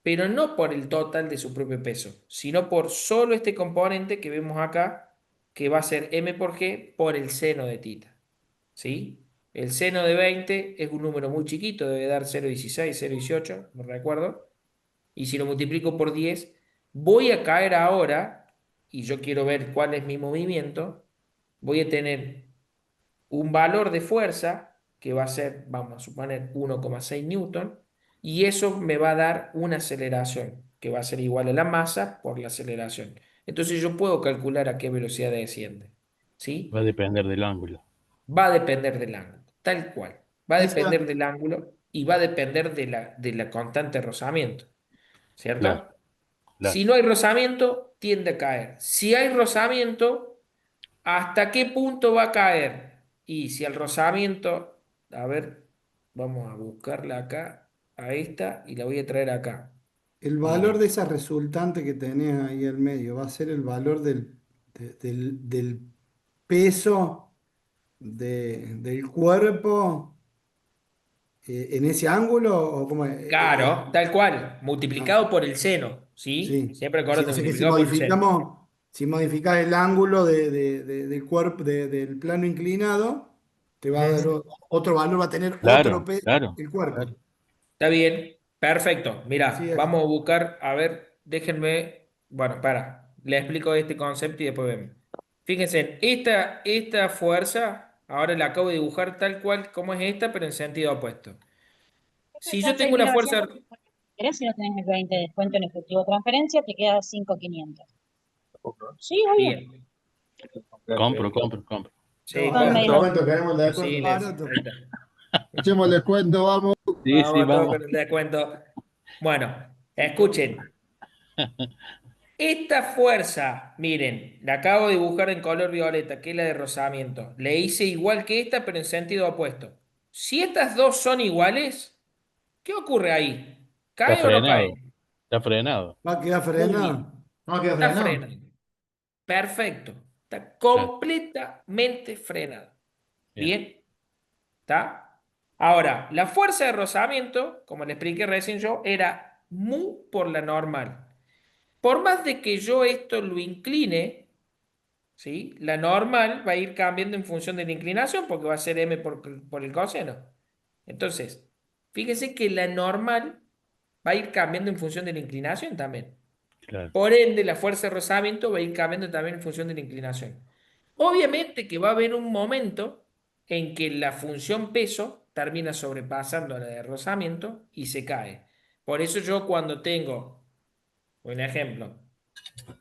pero no por el total de su propio peso, sino por solo este componente que vemos acá, que va a ser m por g por el seno de tita. ¿Sí? El seno de 20 es un número muy chiquito, debe dar 0,16, 0,18, no recuerdo. Y si lo multiplico por 10, voy a caer ahora, y yo quiero ver cuál es mi movimiento, voy a tener un valor de fuerza que va a ser, vamos a suponer, 1,6 newton, y eso me va a dar una aceleración que va a ser igual a la masa por la aceleración. Entonces yo puedo calcular a qué velocidad desciende. ¿Sí? Va a depender del ángulo. Va a depender del ángulo, tal cual. Va a Esa, depender del ángulo y va a depender de la constante de rozamiento, Claro, ¿cierto? claro. Si no hay rozamiento, tiende a caer. Si hay rozamiento, ¿hasta qué punto va a caer? Y si el rozamiento, a ver, vamos a buscarla acá, a esta, y la voy a traer acá. el valor Miren, de esa resultante que tenés ahí al medio va a ser el valor del peso del cuerpo en ese ángulo o cómo claro, tal cual, ah, multiplicado por el seno, ¿sí? sí. Siempre Sí, o acuérdate, sea que si multiplicado por el seno. modificamos, si modificás el ángulo del cuerpo, del plano inclinado, te va a dar Ujú. otro valor, va a tener otro Claro, peso claro, el cuerpo. claro. Está bien, perfecto. Así Mira, es. vamos a buscar, a ver, déjenme, bueno, le explico este concepto y después vemos. Fíjense, esta fuerza, ahora la acabo de dibujar tal cual como es esta, pero en sentido opuesto. Si yo Están tengo una 6.900, fuerza, ¿querés? Si no tenés el 20 de descuento en efectivo de transferencia, te queda 5.500. Sí, obvio. bien, Compro, compro, compro. sí, Todo compro, mail. compro. Queremos el Sí, descuento. Barato. ahí está. Echemos el descuento, vamos. Sí, sí, Vamos todo vamos. con el descuento. Bueno, escuchen. Esta fuerza, miren, la acabo de dibujar en color violeta, que es la de rozamiento. Le hice igual que esta, pero en sentido opuesto. Si estas dos son iguales, ¿qué ocurre ahí? Está ¿Cae o no cae? frenado. Está frenado. Va a quedar Muy frenado. bien. No, queda Está frenado. frenado. Perfecto. Está Claro. completamente frenado. Bien. Bien. ¿Está? Ahora, la fuerza de rozamiento, como le expliqué recién yo, era mu por la normal. Por más de que yo esto lo incline, ¿sí? La normal va a ir cambiando en función de la inclinación porque va a ser m por el coseno. Entonces, fíjense que la normal va a ir cambiando en función de la inclinación también. Claro. Por ende, la fuerza de rozamiento va a ir cambiando también en función de la inclinación. Obviamente que va a haber un momento en que la función peso termina sobrepasando a la de rozamiento y se cae. Por eso yo cuando tengo, un ejemplo,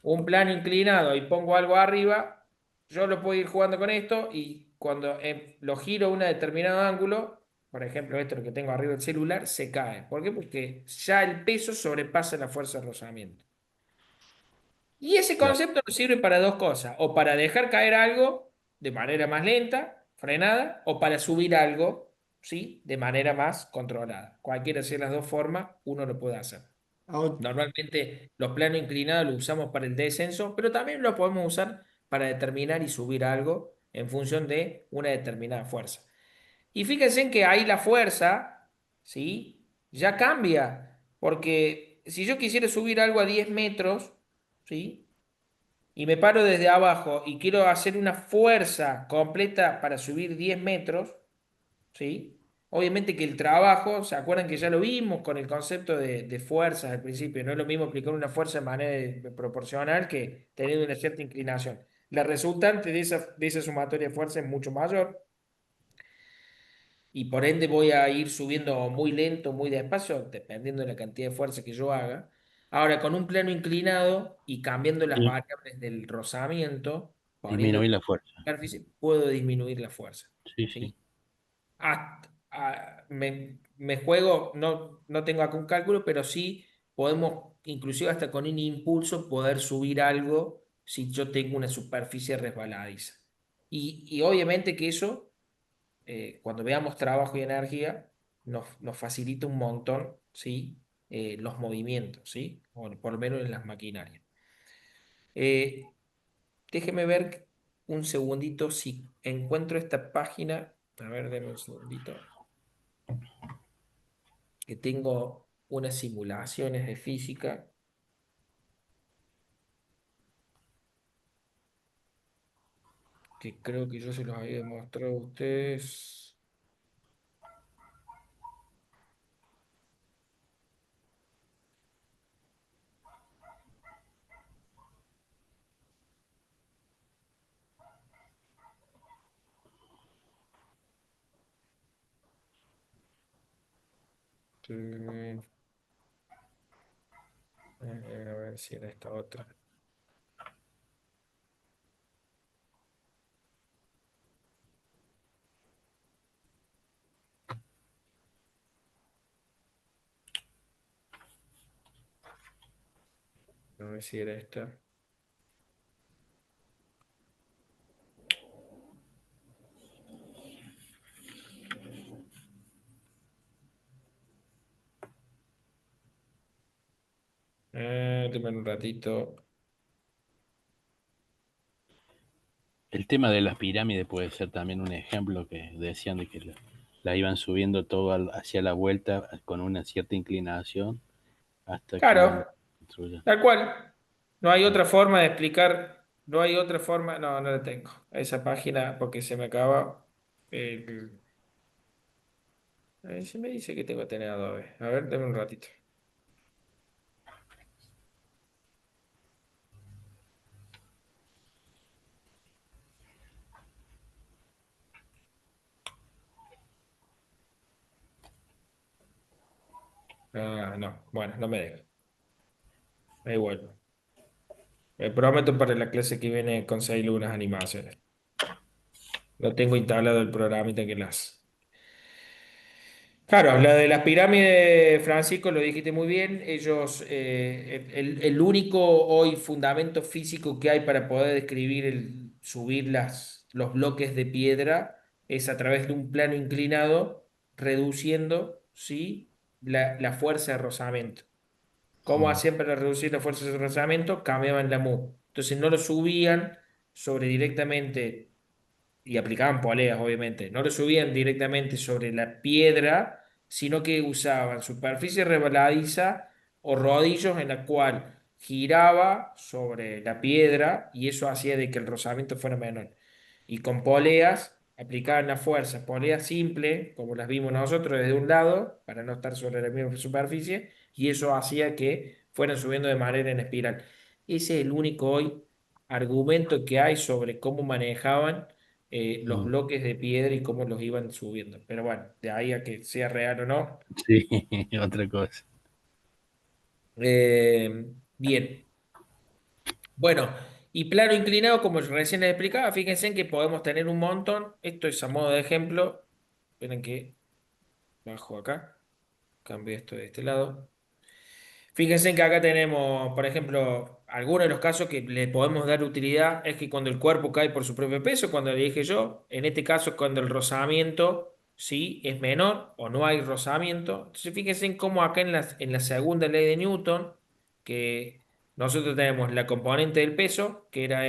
un plano inclinado y pongo algo arriba, yo lo puedo ir jugando con esto y cuando lo giro a un determinado ángulo, por ejemplo, esto lo que tengo arriba del celular, se cae. ¿Por qué? Porque ya el peso sobrepasa la fuerza de rozamiento. Y ese Claro. concepto nos sirve para dos cosas, o para dejar caer algo de manera más lenta, frenada, o para subir algo, ¿sí? De manera más controlada. Cualquiera de las dos formas, uno lo puede hacer. Ahora, Normalmente los planos inclinados los usamos para el descenso, pero también lo podemos usar para determinar y subir algo en función de una determinada fuerza. Y fíjense en que ahí la fuerza, ¿sí? Ya cambia, porque si yo quisiera subir algo a 10 metros, ¿sí? Y me paro desde abajo y quiero hacer una fuerza completa para subir 10 metros, ¿sí? Obviamente que el trabajo, ¿se acuerdan que ya lo vimos con el concepto de fuerzas al principio? No es lo mismo aplicar una fuerza de manera proporcional que teniendo una cierta inclinación. La resultante de esa sumatoria de fuerza es mucho mayor y por ende voy a ir subiendo muy lento, muy despacio, dependiendo de la cantidad de fuerza que yo haga. Ahora, con un plano inclinado y cambiando las Y variables del rozamiento, poniendo disminuir la fuerza. superficie, puedo disminuir la fuerza. Sí, sí. ¿Sí? Me juego, no tengo acá un cálculo, pero sí podemos, inclusive hasta con un impulso, poder subir algo si yo tengo una superficie resbaladiza. Y obviamente que eso, cuando veamos trabajo y energía, nos facilita un montón, ¿sí? Los movimientos, ¿sí? O por lo menos en las maquinarias. Eh, Déjeme ver un segundito si encuentro esta página. A ver, denme un segundito. Que tengo unas simulaciones de física que creo que yo se los había demostrado a ustedes. Mm, a ver si era esta otra. A ver si era esta. Dame un ratito. El tema de las pirámides puede ser también un ejemplo que decían de que la iban subiendo todo hacia la vuelta con una cierta inclinación hasta que, bueno, Claro, construyan. tal cual. No hay Sí. otra forma de explicar. No hay otra forma. No, no la tengo. Esa página porque se me acaba. el- se me dice que tengo que tener Adobe. A ver, dame un ratito. Ah, no. Bueno, no me deja. Ahí vuelvo. Me prometo para la clase que viene conseguir unas animaciones. No tengo instalado el programita que las. Claro, la de las pirámides, Francisco, lo dijiste muy bien. Ellos, el único hoy fundamento físico que hay para poder describir subir los bloques de piedra es a través de un plano inclinado, reduciendo, ¿sí? la fuerza de rozamiento. ¿Cómo Mm. hacían para reducir la fuerza de rozamiento? Cambiaban la mu. Entonces no lo subían sobre directamente y aplicaban poleas, obviamente. No lo subían directamente sobre la piedra, sino que usaban superficie resbaladiza o rodillos en la cual giraba sobre la piedra y eso hacía de que el rozamiento fuera menor. Y con poleas aplicaban la fuerza, polea simple, como las vimos nosotros desde un lado, para no estar sobre la misma superficie, y eso hacía que fueran subiendo de manera en espiral. Ese es el único hoy argumento que hay sobre cómo manejaban los Mm. bloques de piedra y cómo los iban subiendo. Pero bueno, de ahí a que sea real o no. Sí, otra cosa. Bien. Bueno, y plano inclinado, como recién les explicaba, fíjense en que podemos tener un montón. Esto es a modo de ejemplo. Esperen que bajo acá. Cambio esto de este lado. Fíjense que acá tenemos, por ejemplo, algunos de los casos que le podemos dar utilidad es que cuando el cuerpo cae por su propio peso, cuando le dije yo, en este caso cuando el rozamiento sí es menor o no hay rozamiento. Entonces fíjense en cómo acá en la segunda ley de Newton, que nosotros tenemos la componente del peso, que era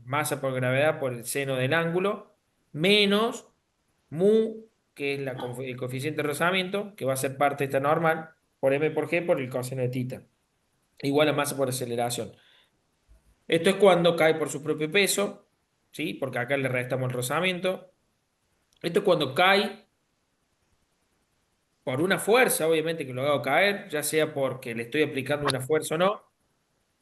masa por gravedad por el seno del ángulo, menos mu, que es el coeficiente de rozamiento, que va a ser parte de esta normal por m por g por el coseno de tita, igual a masa por aceleración. Esto es cuando cae por su propio peso, ¿sí? Porque acá le restamos el rozamiento. Esto es cuando cae por una fuerza, obviamente que lo hago caer, ya sea porque le estoy aplicando una fuerza o no,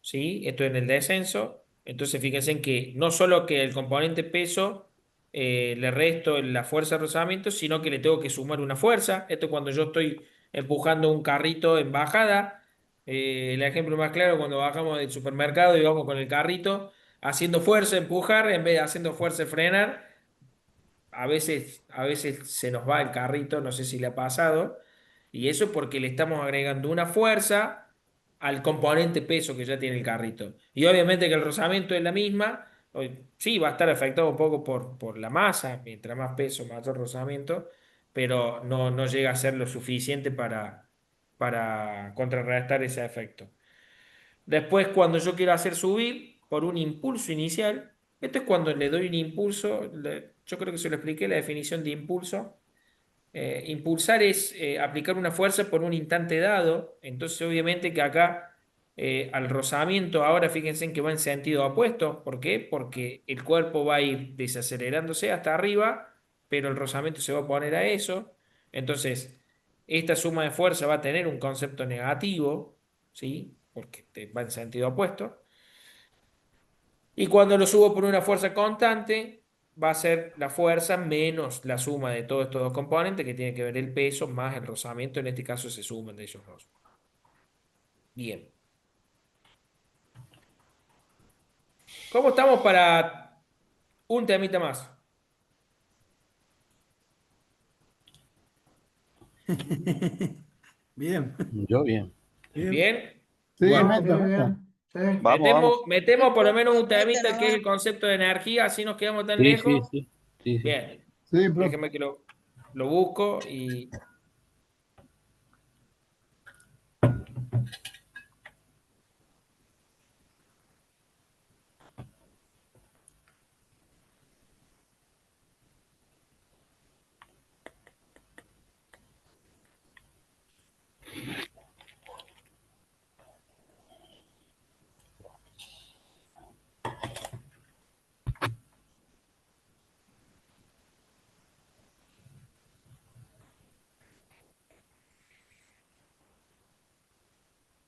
¿sí? Esto en el descenso. Entonces fíjense en que no solo que el componente peso le resto la fuerza de rozamiento, sino que le tengo que sumar una fuerza. Esto cuando yo estoy empujando un carrito en bajada. El ejemplo más claro, cuando bajamos del supermercado y vamos con el carrito, haciendo fuerza, empujar, en vez de haciendo fuerza, frenar. A veces se nos va el carrito, no sé si le ha pasado, y eso es porque le estamos agregando una fuerza al componente peso que ya tiene el carrito. Y obviamente que el rozamiento es la misma, sí, va a estar afectado un poco por la masa, mientras más peso, mayor rozamiento, pero no llega a ser lo suficiente para contrarrestar ese efecto. Después, cuando yo quiero hacer subir por un impulso inicial, esto es cuando le doy un impulso, yo creo que se lo expliqué, la definición de impulso. Impulsar es aplicar una fuerza por un instante dado, entonces obviamente que acá al rozamiento ahora fíjense en que va en sentido opuesto, ¿por qué? Porque el cuerpo va a ir desacelerándose hasta arriba, pero el rozamiento se va a poner a eso, entonces esta suma de fuerza va a tener un concepto negativo, ¿sí? Porque va en sentido opuesto. Y cuando lo subo por una fuerza constante, va a ser la fuerza menos la suma de todos estos dos componentes, que tiene que ver el peso más el rozamiento. En este caso se suman de ellos dos. Bien. ¿Cómo estamos para un temita más? Bien, Yo bien. bien. Bien. Sí, Bueno, meta, meta. Sí. metemos por lo menos un Mete temita que es nomás. el concepto de energía, así nos quedamos tan Sí, sí, lejos. sí. Sí, sí. Bien, Sí, profe. déjeme que lo busco y...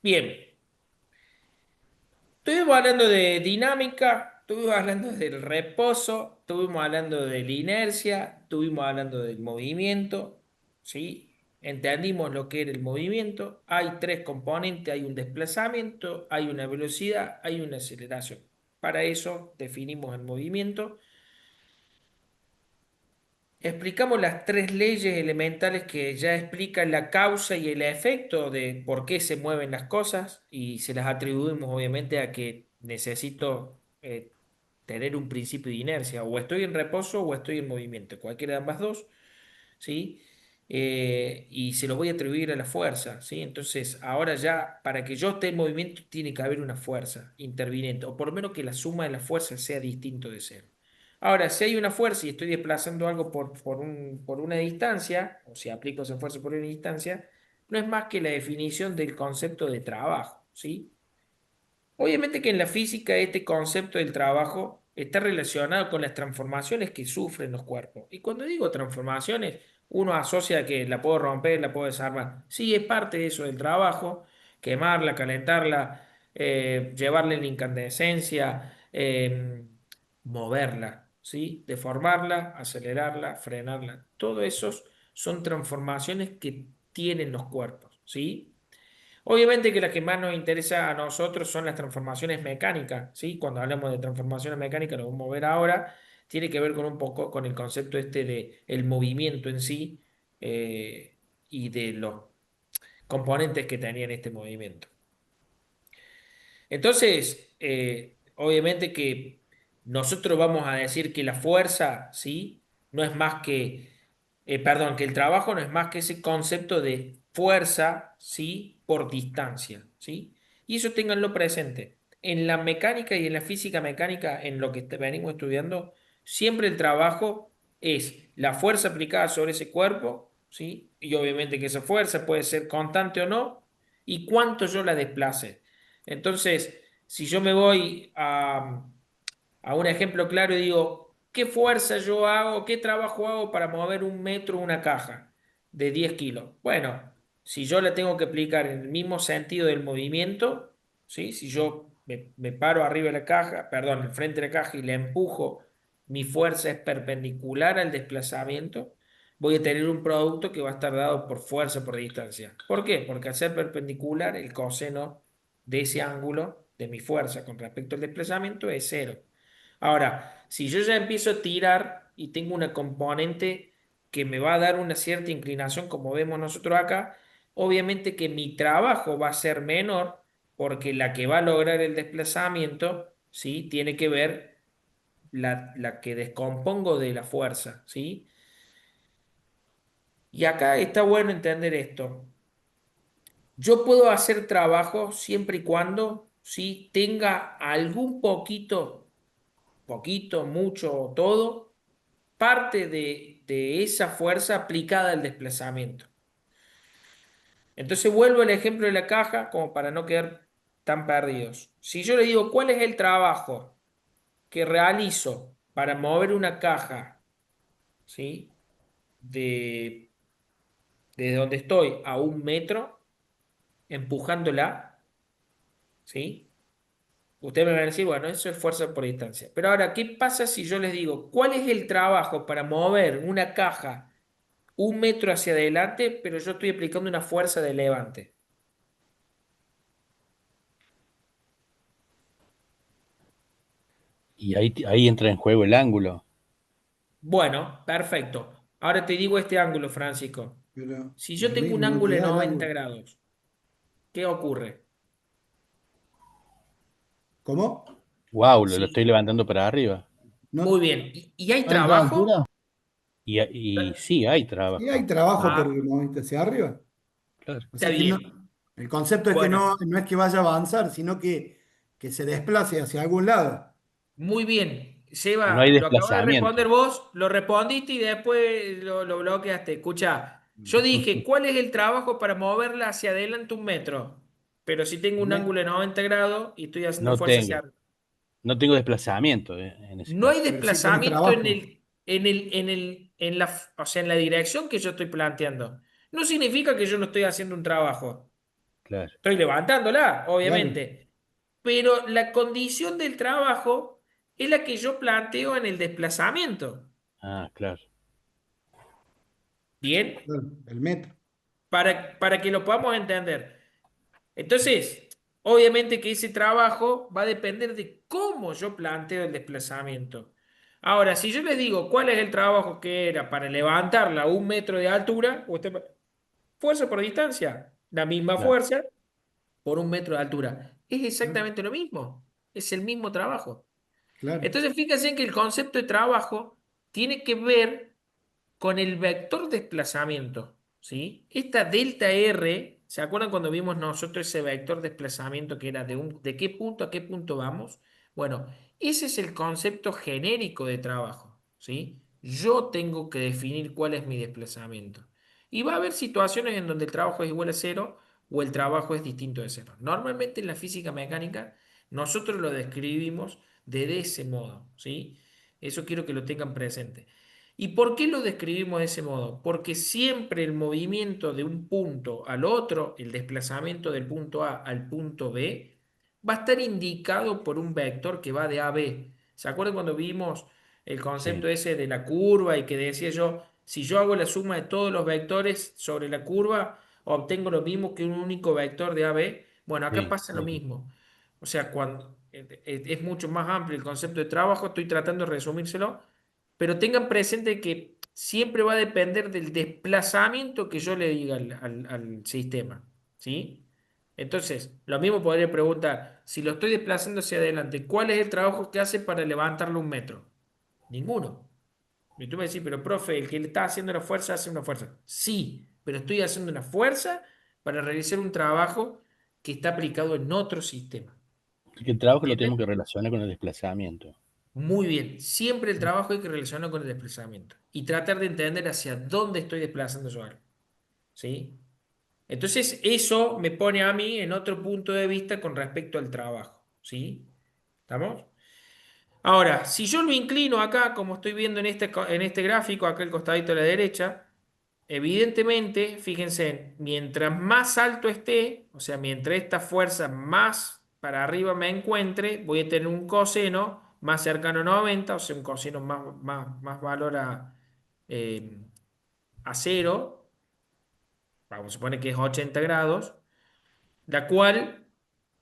Bien, estuvimos hablando de dinámica, estuvimos hablando del reposo, estuvimos hablando de la inercia, estuvimos hablando del movimiento, ¿sí? Entendimos lo que era el movimiento. Hay tres componentes, hay un desplazamiento, hay una velocidad, hay una aceleración. Para eso definimos el movimiento. Explicamos las tres leyes elementales que ya explican la causa y el efecto de por qué se mueven las cosas y se las atribuimos obviamente a que necesito tener un principio de inercia, o estoy en reposo o estoy en movimiento, cualquiera de ambas dos, ¿sí? Y se lo voy a atribuir a la fuerza, ¿sí? Entonces, ahora ya, para que yo esté en movimiento, tiene que haber una fuerza interviniente, o por lo menos que la suma de las fuerzas sea distinto de cero. Ahora, si hay una fuerza y estoy desplazando algo por una distancia, o si aplico esa fuerza por una distancia, no es más que la definición del concepto de trabajo, ¿sí? Obviamente que en la física este concepto del trabajo está relacionado con las transformaciones que sufren los cuerpos. Y cuando digo transformaciones, uno asocia que la puedo romper, la puedo desarmar. Sí, es parte de eso del trabajo, quemarla, calentarla, llevarle la incandescencia, moverla, ¿sí? Deformarla, acelerarla, frenarla. Todo eso son transformaciones que tienen los cuerpos, ¿sí? Obviamente que las que más nos interesa a nosotros son las transformaciones mecánicas, ¿sí? Cuando hablamos de transformaciones mecánicas, lo vamos a ver ahora, tiene que ver con un poco con el concepto este de el movimiento en sí, y de los componentes que tenía en este movimiento. Entonces, obviamente que nosotros vamos a decir que la fuerza, ¿sí? No es más que, perdón, que el trabajo no es más que ese concepto de fuerza, ¿sí? Por distancia, ¿sí? Y eso ténganlo presente. En la mecánica y en la física mecánica, en lo que venimos estudiando, siempre el trabajo es la fuerza aplicada sobre ese cuerpo, ¿sí? Y obviamente que esa fuerza puede ser constante o no, y cuánto yo la desplace. Entonces, si yo me voy a un ejemplo claro y digo, ¿qué fuerza yo hago, qué trabajo hago para mover un metro una caja de 10 kilos? Bueno, si yo la tengo que aplicar en el mismo sentido del movimiento, ¿sí? Si yo me paro arriba de la caja, perdón, enfrente de la caja y la empujo, mi fuerza es perpendicular al desplazamiento, voy a tener un producto que va a estar dado por fuerza por distancia. ¿Por qué? Porque al ser perpendicular, el coseno de ese ángulo de mi fuerza con respecto al desplazamiento es cero. Ahora, si yo ya empiezo a tirar y tengo una componente que me va a dar una cierta inclinación, como vemos nosotros acá, obviamente que mi trabajo va a ser menor porque la que va a lograr el desplazamiento, ¿sí? Tiene que ver la que descompongo de la fuerza, ¿sí? Y acá está bueno entender esto. Yo puedo hacer trabajo siempre y cuando, ¿sí? Tenga algún poquito, mucho o todo, parte de esa fuerza aplicada al desplazamiento. Entonces vuelvo al ejemplo de la caja como para no quedar tan perdidos. Si yo le digo, ¿cuál es el trabajo que realizo para mover una caja, ¿sí? De donde estoy a 1 metro, empujándola, ¿sí? Usted me va a decir, bueno, eso es fuerza por distancia. Pero ahora, ¿qué pasa si yo les digo, cuál es el trabajo para mover una caja 1 metro hacia adelante, pero yo estoy aplicando una fuerza de levante? Y ahí entra en juego el ángulo. Bueno, perfecto. Ahora te digo este ángulo, Francisco. Pero Si yo tengo un no te ángulo de da el 90 ángulo. grados, ¿qué ocurre? ¿Cómo? Wow, lo estoy Sí, levantando para arriba. muy No, bien. ¿Y hay ¿No entra trabajo? altura? Y sí, hay sí hay trabajo. trabajo, pero Ah, lo moviste hacia arriba. Claro. O está sea que no, bien. el concepto es que Bueno, no es que vaya a avanzar, sino que se desplace hacia algún lado. muy bien. No hay Seba, lo acabas de responder desplazamiento. vos, lo respondiste y después lo bloqueaste. Escucha, yo dije, ¿cuál es el trabajo para moverla hacia adelante 1 metro? Pero si tengo un Me- ángulo de 90 grados y estoy haciendo No fuerza hacia tengo. arriba. No tengo desplazamiento en ese No hay caso. pero sí tenés desplazamiento trabajo. o sea, en la dirección que yo estoy planteando. No significa que yo no estoy haciendo un trabajo. Claro. Estoy levantándola, Claro, obviamente. Pero la condición del trabajo es la que yo planteo en el desplazamiento. Ah, claro. Bien, claro, el metro. para que lo podamos entender. Entonces, obviamente que ese trabajo va a depender de cómo yo planteo el desplazamiento. Ahora, si yo les digo cuál es el trabajo que era para levantarla a 1 metro de altura, fuerza por distancia, la misma Claro. fuerza por 1 metro de altura. Es Claro, exactamente lo mismo, es el mismo trabajo. claro, Entonces, fíjense que el concepto de trabajo tiene que ver con el vector desplazamiento, ¿sí? Esta delta R, ¿se acuerdan cuando vimos nosotros ese vector desplazamiento que era de qué punto a qué punto vamos? Bueno, ese es el concepto genérico de trabajo, ¿sí? Yo tengo que definir cuál es mi desplazamiento. Y va a haber situaciones en donde el trabajo es igual a cero o el trabajo es distinto de cero. Normalmente en la física mecánica nosotros lo describimos de ese modo, ¿sí? Eso quiero que lo tengan presente. ¿Y por qué lo describimos de ese modo? Porque siempre el movimiento de un punto al otro, el desplazamiento del punto A al punto B, va a estar indicado por un vector que va de A a B. ¿Se acuerdan cuando vimos el concepto Sí, ese de la curva y que decía yo, si yo hago la suma de todos los vectores sobre la curva, obtengo lo mismo que un único vector de A a B? Bueno, acá sí, pasa lo sí. mismo. O sea, cuando es mucho más amplio el concepto de trabajo, estoy tratando de resumírselo, pero tengan presente que siempre va a depender del desplazamiento que yo le diga al sistema, ¿sí? Entonces, lo mismo podría preguntar, si lo estoy desplazando hacia adelante, ¿cuál es el trabajo que hace para levantarlo 1 metro? Ninguno. Y tú me decís, pero profe, el que le está haciendo la fuerza hace una fuerza. Sí, pero estoy haciendo una fuerza para realizar un trabajo que está aplicado en otro sistema. Porque el trabajo lo tenemos ¿Entienden? que relacionar con el desplazamiento. Muy bien, siempre el trabajo hay que relacionarlo con el desplazamiento y tratar de entender hacia dónde estoy desplazando yo algo, ¿sí? Entonces, eso me pone a mí en otro punto de vista con respecto al trabajo, ¿sí? ¿Estamos? Ahora, si yo lo inclino acá, como estoy viendo en este gráfico, acá el costadito a la derecha, evidentemente, fíjense, mientras más alto esté, o sea, mientras esta fuerza más para arriba me encuentre, voy a tener un coseno más cercano a 90, o sea, un coseno más valor eh, a cero, vamos a suponer que es 80 grados, la cual,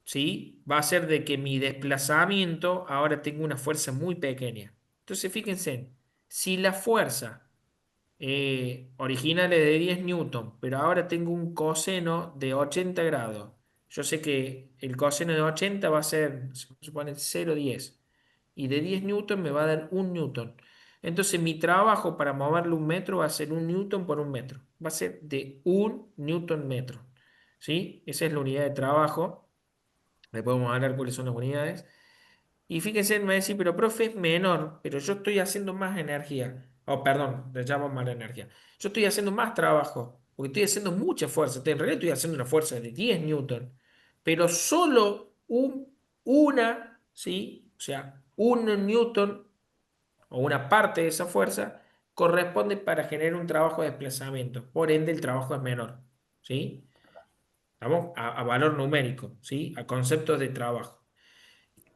¿sí? Va a hacer de que mi desplazamiento ahora tenga una fuerza muy pequeña. Entonces, fíjense, si la fuerza original es de 10 newton, pero ahora tengo un coseno de 80 grados. Yo sé que el coseno de 80 va a ser, se supone, 0,10. Y de 10 newton me va a dar 1 newton. Entonces mi trabajo para moverlo 1 metro va a ser 1 newton por 1 metro. Va a ser de 1 newton metro. ¿Sí? Esa es la unidad de trabajo. Después vamos a hablar cuáles son las unidades. Y fíjense, me decís, pero profe es menor, pero yo estoy haciendo más energía. Oh, perdón, le llamo más energía. Yo estoy haciendo más trabajo, porque estoy haciendo mucha fuerza. En realidad estoy haciendo una fuerza de 10 newton, pero solo una, ¿sí? O sea, 1 newton o una parte de esa fuerza corresponde para generar un trabajo de desplazamiento. Por ende, el trabajo es menor, ¿sí? Vamos a valor numérico, ¿sí? A conceptos de trabajo.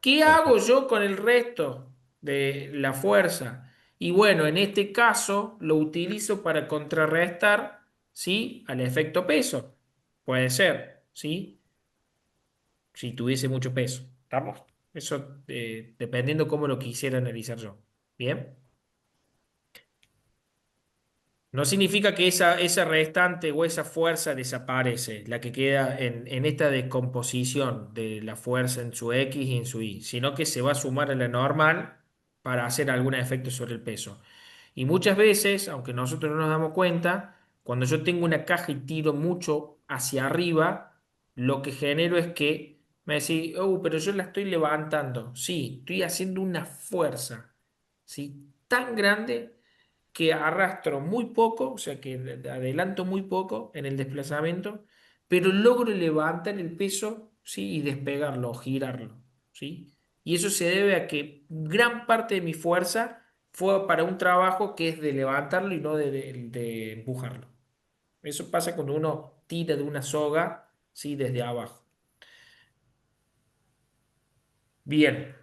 ¿Qué hago yo con el resto de la fuerza? Y bueno, en este caso lo utilizo para contrarrestar, ¿sí? Al efecto peso. Puede ser, ¿sí? Si tuviese mucho peso. ¿Estamos? Eso dependiendo cómo lo quisiera analizar yo. ¿Bien? No significa que esa restante o esa fuerza desaparece, la que queda en esta descomposición de la fuerza en su X y en su Y, sino que se va a sumar a la normal para hacer algún efecto sobre el peso. Y muchas veces, aunque nosotros no nos damos cuenta, cuando yo tengo una caja y tiro mucho hacia arriba, lo que genero es que me decís, oh, pero yo la estoy levantando. Sí, estoy haciendo una fuerza, ¿sí? Tan grande que arrastro muy poco, o sea que adelanto muy poco en el desplazamiento, pero logro levantar el peso, ¿sí? Y despegarlo, o girarlo, ¿sí? Y eso se debe a que gran parte de mi fuerza fue para un trabajo que es de levantarlo y no de empujarlo. Eso pasa cuando uno tira de una soga, ¿sí? Desde abajo. Bien.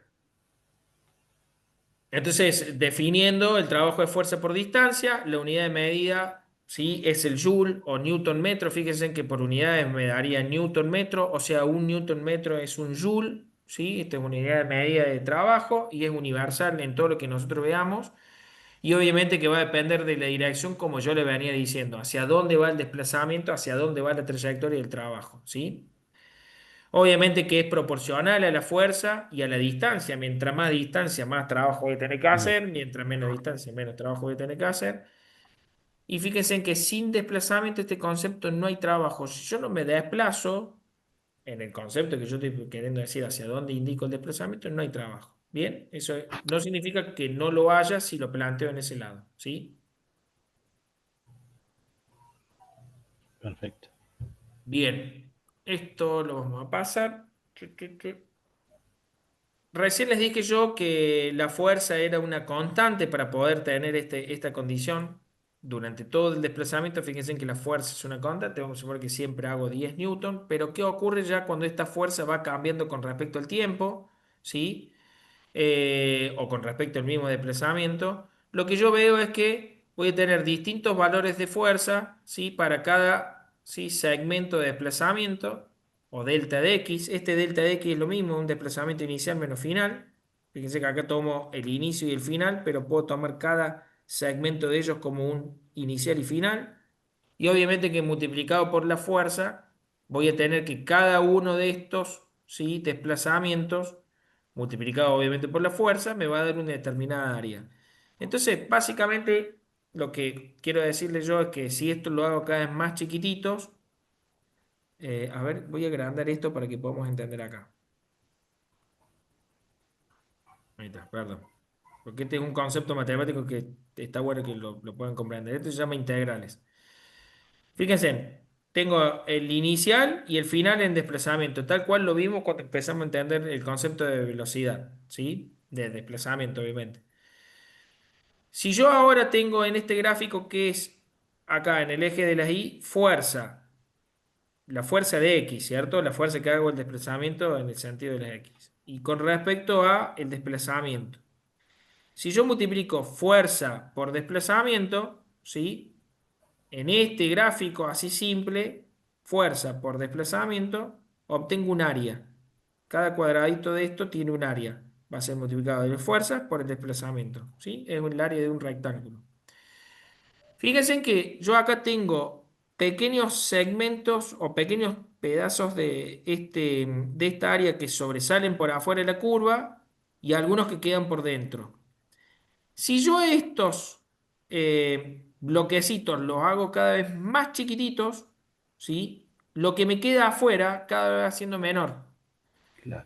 Entonces, definiendo el trabajo de fuerza por distancia, la unidad de medida, ¿sí? Es el joule o newton metro. Fíjense que por unidades me daría newton metro, o sea, un newton metro es un joule, ¿sí? Esta es una unidad de medida de trabajo y es universal en todo lo que nosotros veamos. Y obviamente que va a depender de la dirección, como yo le venía diciendo, hacia dónde va el desplazamiento, hacia dónde va la trayectoria del trabajo, ¿sí? Obviamente que es proporcional a la fuerza y a la distancia. Mientras más distancia, más trabajo voy a tener que hacer. Mientras menos distancia, menos trabajo voy a tener que hacer. Y fíjense en que sin desplazamiento este concepto no hay trabajo. Si yo no me desplazo, en el concepto que yo estoy queriendo decir hacia dónde indico el desplazamiento, no hay trabajo. Bien, eso no significa que no lo haya si lo planteo en ese lado. ¿Sí? Perfecto. Bien, esto lo vamos a pasar. Recién les dije yo que la fuerza era una constante para poder tener esta condición durante todo el desplazamiento. Fíjense que la fuerza es una constante, vamos a suponer que siempre hago 10 newton, pero ¿qué ocurre ya cuando esta fuerza va cambiando con respecto al tiempo? ¿Sí? O con respecto al mismo desplazamiento, lo que yo veo es que voy a tener distintos valores de fuerza, ¿sí? Para cada, ¿sí? Segmento de desplazamiento o delta de X. Este delta de X es lo mismo, un desplazamiento inicial menos final. Fíjense que acá tomo el inicio y el final, pero puedo tomar cada segmento de ellos como un inicial y final. Y obviamente que multiplicado por la fuerza, voy a tener que cada uno de estos, ¿sí? Desplazamientos, multiplicado obviamente por la fuerza, me va a dar una determinada área. Entonces, básicamente, lo que quiero decirles yo es que si esto lo hago cada vez más chiquititos, a ver, voy a agrandar esto para que podamos entender acá. Ahí está, perdón. Porque este es un concepto matemático que está bueno que lo puedan comprender. Esto se llama integrales. Fíjense, tengo el inicial y el final en desplazamiento, tal cual lo vimos cuando empezamos a entender el concepto de velocidad, ¿sí? De desplazamiento, obviamente. Si yo ahora tengo en este gráfico que es acá en el eje de la Y, fuerza, la fuerza de X, ¿cierto? La fuerza que hago el desplazamiento en el sentido de las X. Y con respecto a el desplazamiento. Si yo multiplico fuerza por desplazamiento, ¿sí? En este gráfico así simple, fuerza por desplazamiento, obtengo un área. Cada cuadradito de esto tiene un área. Va a ser multiplicado de la fuerza por el desplazamiento, ¿sí? Es el área de un rectángulo. Fíjense que yo acá tengo pequeños segmentos o pequeños pedazos de esta área que sobresalen por afuera de la curva y algunos que quedan por dentro. Si yo estos bloquecitos los hago cada vez más chiquititos, ¿sí? Lo que me queda afuera cada vez va siendo menor. Claro.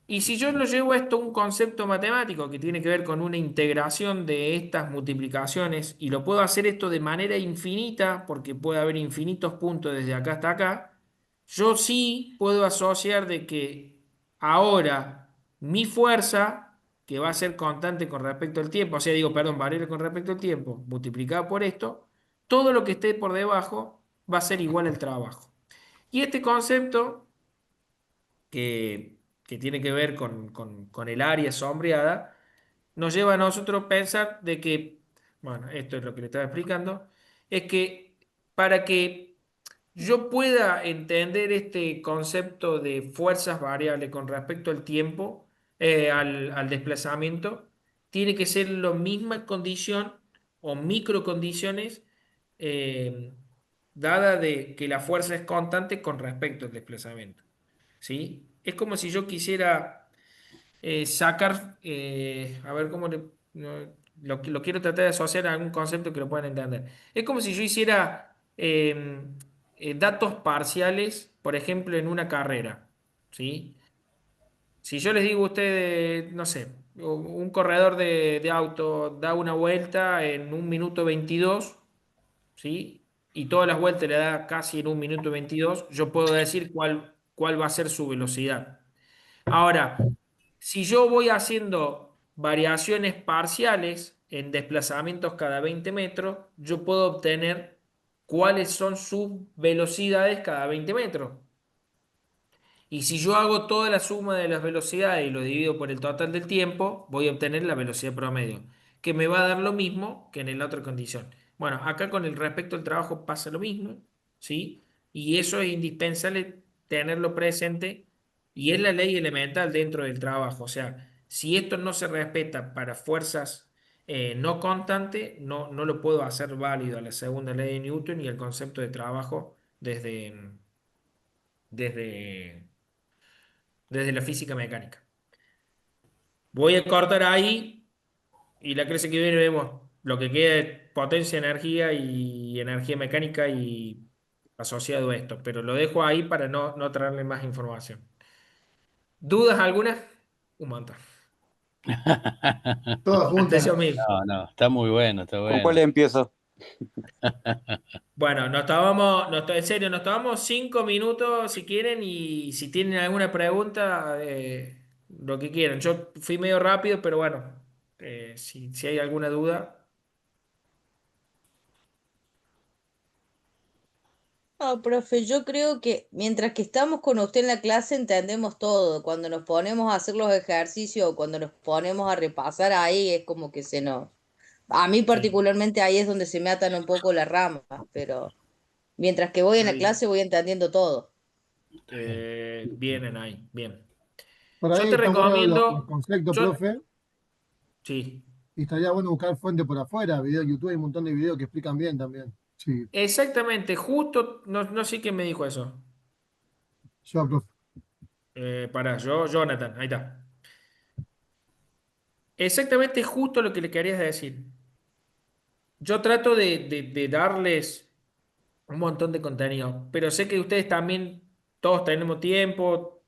Y si yo lo llevo esto a un concepto matemático que tiene que ver con una integración de estas multiplicaciones y lo puedo hacer esto de manera infinita, porque puede haber infinitos puntos desde acá hasta acá, yo sí puedo asociar de que ahora mi fuerza, que va a ser constante con respecto al tiempo, o sea, digo, perdón, variable con respecto al tiempo, multiplicado por esto, todo lo que esté por debajo va a ser igual al trabajo. Y este concepto que que tiene que ver con el área sombreada, nos lleva a nosotros pensar de que, bueno, esto es lo que le estaba explicando, es que para que yo pueda entender este concepto de fuerzas variables con respecto al tiempo, al desplazamiento, tiene que ser la misma condición o microcondiciones eh, dada de que la fuerza es constante con respecto al desplazamiento. ¿Sí? Es como si yo quisiera sacar, a ver cómo lo quiero tratar de asociar a algún concepto que lo puedan entender. Es como si yo hiciera datos parciales, por ejemplo, en una carrera, ¿sí? Si yo les digo a ustedes, no sé, un corredor de auto da una vuelta en 1 minuto 22, ¿sí? Y todas las vueltas le da casi en 1 minuto 22, yo puedo decir cuál va a ser su velocidad. Ahora, si yo voy haciendo variaciones parciales en desplazamientos cada 20 metros, yo puedo obtener cuáles son sus velocidades cada 20 metros. Y si yo hago toda la suma de las velocidades y lo divido por el total del tiempo, voy a obtener la velocidad promedio, que me va a dar lo mismo que en la otra condición. Bueno, acá con el respecto al trabajo pasa lo mismo, ¿sí? Y eso es indispensable tenerlo presente y es la ley elemental dentro del trabajo. O sea, si esto no se respeta para fuerzas no constantes, no lo puedo hacer válido a la segunda ley de Newton y el concepto de trabajo desde desde la física mecánica. Voy a cortar ahí y la clase que viene vemos lo que queda de potencia, energía y energía mecánica y asociado a esto, pero lo dejo ahí para no traerle más información. ¿Dudas algunas? Un montón. Todas juntas. Atención, Mil. No, no, está muy bueno, está ¿Con cuál bueno. empiezo? Bueno, en serio, nos tomamos 5 minutos si quieren y si tienen alguna pregunta, lo que quieran. Yo fui medio rápido, pero bueno, si hay alguna duda. No, profe, yo creo que mientras que estamos con usted en la clase entendemos todo. Cuando nos ponemos a hacer los ejercicios o cuando nos ponemos a repasar ahí es como que se nos... A mí Sí, particularmente ahí es donde se me atan un poco las ramas, pero mientras que voy en está la bien. clase voy entendiendo todo. Vienen ahí, bien. Por Yo ahí te están buenos los recomiendo, conceptos, yo, profe. sí, Y estaría bueno buscar fuente por afuera, video en YouTube, hay un montón de videos que explican bien también. Sí, exactamente, justo, no sé quién me dijo eso. yo, profe. Jonathan, ahí está. Exactamente justo lo que le querías decir. Yo trato de darles un montón de contenido, pero sé que ustedes también, todos tenemos tiempo,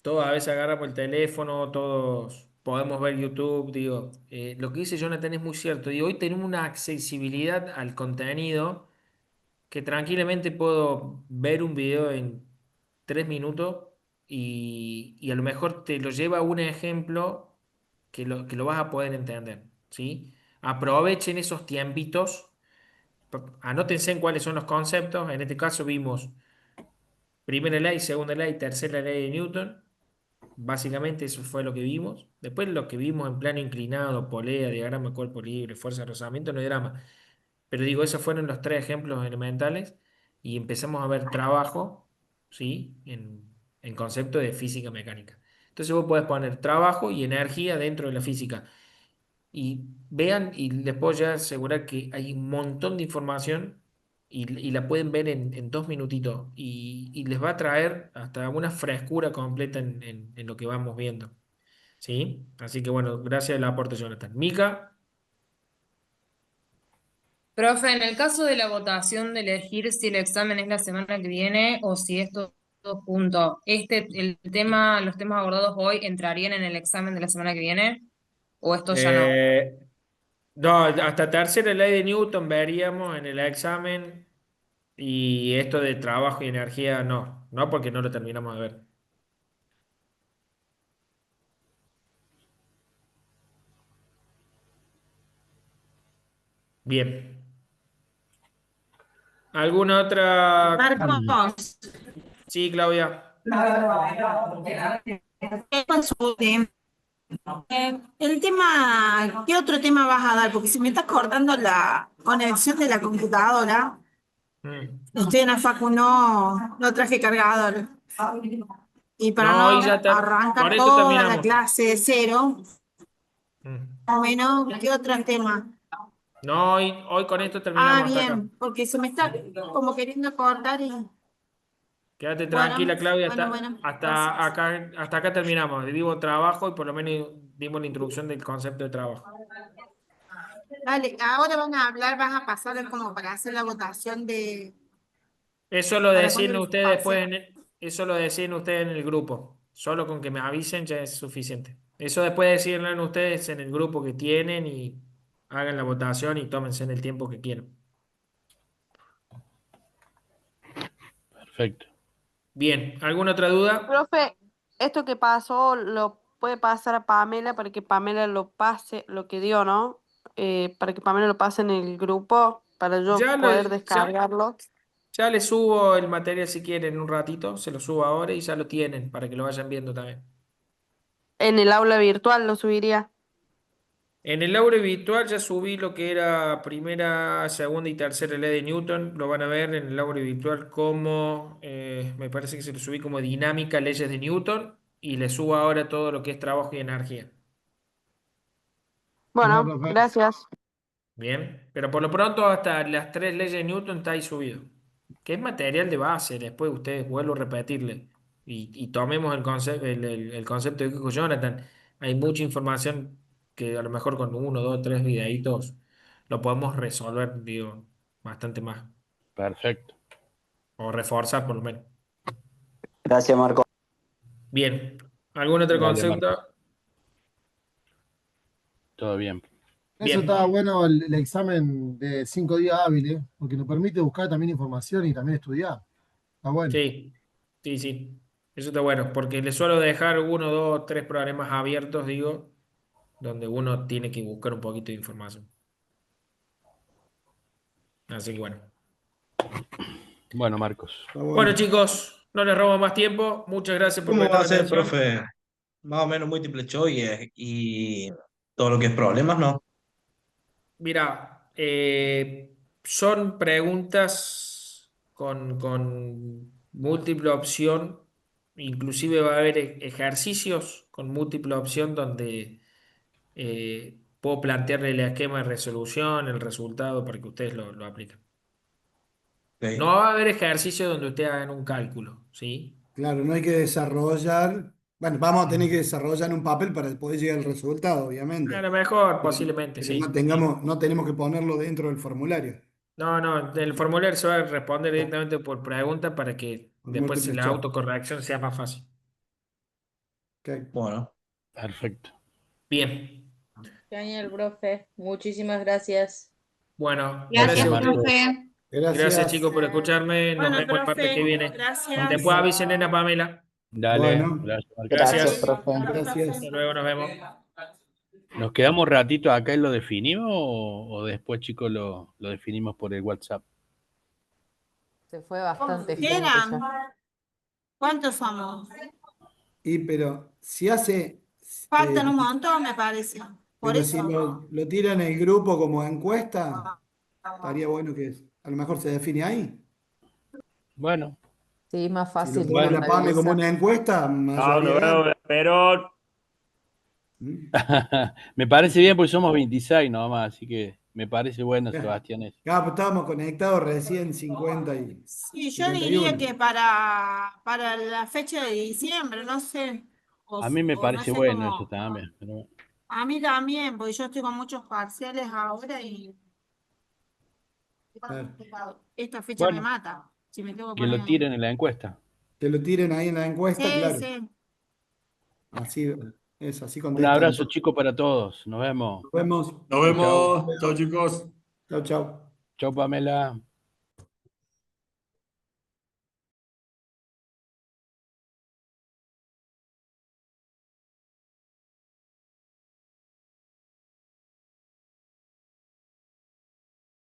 todos a veces agarramos el teléfono, todos podemos ver YouTube, digo, lo que dice Jonathan es muy cierto, y hoy tenemos una accesibilidad al contenido que tranquilamente puedo ver un video en 3 minutos y a lo mejor te lo lleva a un ejemplo que lo vas a poder entender, ¿sí? Aprovechen esos tiempitos, anótense en cuáles son los conceptos, en este caso vimos primera ley, segunda ley, tercera ley de Newton. Básicamente eso fue lo que vimos. Después lo que vimos en plano inclinado, polea, diagrama de cuerpo libre, fuerza de rozamiento, no hay drama. Pero digo, esos fueron los tres ejemplos elementales y empezamos a ver trabajo, ¿sí? En concepto de física mecánica. Entonces vos podés poner trabajo y energía dentro de la física. Y vean, y les puedo ya asegurar que hay un montón de información y la pueden ver en 2 minutitos y les va a traer hasta una frescura completa en lo que vamos viendo. ¿Sí? Así que bueno, gracias al aporte, Jonathan. Mica, Profe, en el caso de la votación de elegir si el examen es la semana que viene o si es todo junto, los temas abordados hoy entrarían en el examen de la semana que viene o esto ya no. eh, no, hasta tercera ley de Newton veríamos en el examen y esto de trabajo y energía no porque no lo terminamos de ver. Bien. ¿Alguna otra? Marcos, Sí, Claudia. El tema, ¿qué otro tema vas a dar? Porque si me estás cortando la conexión de la computadora, estoy en la facu, no traje cargador. Y para No, no hoy ya con arrancar esto toda la terminamos. clase de cero, Mm. más o menos, ¿qué otro tema? No, hoy con esto Ah, terminamos hasta acá. bien, porque se me está como queriendo cortar y Quédate bueno, tranquila, Claudia, bueno, gracias. hasta acá terminamos. Digo trabajo y por lo menos dimos la introducción del concepto de trabajo. Dale, ahora van a hablar, van a pasar como para hacer la votación de Eso lo para cuando deciden los ustedes después, parciales. eso lo deciden ustedes en el grupo. Solo con que me avisen ya es suficiente. Eso después deciden ustedes en el grupo que tienen y hagan la votación y tómense en el tiempo que quieran. Perfecto. Bien, ¿alguna otra duda? Profe, esto que pasó lo puede pasar a Pamela para que Pamela lo pase, lo que dio, ¿no? Para que Pamela lo pase en el grupo, para yo Ya, poder ya, descargarlo. ya les subo el material si quieren en un ratito, se lo subo ahora y ya lo tienen para que lo vayan viendo también. En el aula virtual lo subiría. En el aula virtual ya subí lo que era primera, segunda y tercera ley de Newton. Lo van a ver en el aula virtual como, me parece que se lo subí como dinámica, leyes de Newton. Y le subo ahora todo lo que es trabajo y energía. Bueno, Bueno, profe. gracias. Bien, pero por lo pronto hasta las tres leyes de Newton está ahí subido. Que es material de base, después ustedes vuelvo a repetirle. Y tomemos el concepto que dijo Jonathan. Hay mucha información que a lo mejor con uno, dos, tres videitos lo podemos resolver, digo, bastante más. Perfecto. O reforzar por lo menos. Gracias, Marco. Bien, ¿algún otro Dale, Marco. concepto? Todo bien. Eso Bien, estaba bueno el examen de 5 días hábiles, porque nos permite buscar también información y también estudiar. Está bueno. sí, sí, sí. Eso está bueno, porque le suelo dejar uno, dos, tres problemas abiertos, digo, donde uno tiene que buscar un poquito de información. Así que bueno. Bueno, Marcos. Está Bueno, bueno. chicos, no les robo más tiempo. Muchas gracias por ¿Cómo va a prestarme ser, atención. profe? Más o menos múltiple choice y todo lo que es problemas, ¿no? Mira, son preguntas con múltiple opción. Inclusive va a haber ejercicios con múltiple opción donde puedo plantearle el esquema de resolución, el resultado para que ustedes lo apliquen. No Ok. va a haber ejercicio donde ustedes hagan un cálculo, ¿sí? Claro, no hay que desarrollar. Bueno, vamos a tener que desarrollar un papel para poder llegar al resultado, A obviamente. lo mejor, Pero, posiblemente, pero sí. no tenemos que ponerlo dentro del formulario. No, no, el formulario se va a responder directamente por pregunta para que Por después múltiple la choice. autocorrección sea más fácil. Ok. Bueno, Perfecto. Bien, Genial, profe. Muchísimas gracias. bueno, Gracias, gracias a Gracias, ustedes. Marcos. profe. Gracias, Gracias. chicos, por escucharme. Nos Bueno, vemos el martes que profe, viene. Después gracias. avisen, nena Pamela. Dale, Bueno, gracias, Marcos. Gracias, Gracias. profe. gracias. Hasta luego, nos vemos. ¿Nos quedamos un ratito acá y lo definimos o después, chicos, lo definimos por el WhatsApp? Se fue Como bastante gente quieran. ya. ¿Cuántos somos? Pero si hace, Faltan un montón, me parece. Por pero si eso. lo tira en el grupo como encuesta, estaría bueno que a lo mejor se define ahí. Bueno, Sí, más Si lo fácil pone la PAME como contabilizar. una encuesta, Chao, nos mayoría. vemos, pero ¿Mm? me parece bien porque somos 26 nomás, así que me parece bueno, Sebastián. Eso. Claro, pues estábamos conectados recién 50 y Sí, yo diría 51. que para la fecha de diciembre, no sé. A mí me O no parece sé bueno eso cómo. también. Pero bueno. A mí también, porque yo estoy con muchos parciales ahora y Claro. esta fecha me Bueno, mata. Si me tengo que que lo poner. tiren en la encuesta. Que lo tiren ahí en la encuesta, Sí, claro. sí. Así así Un contestan abrazo, todos. chicos, para todos. Nos vemos. Nos vemos. nos Chau, chau. vemos. Chao, chicos. Chau, chau. Chau, Pamela.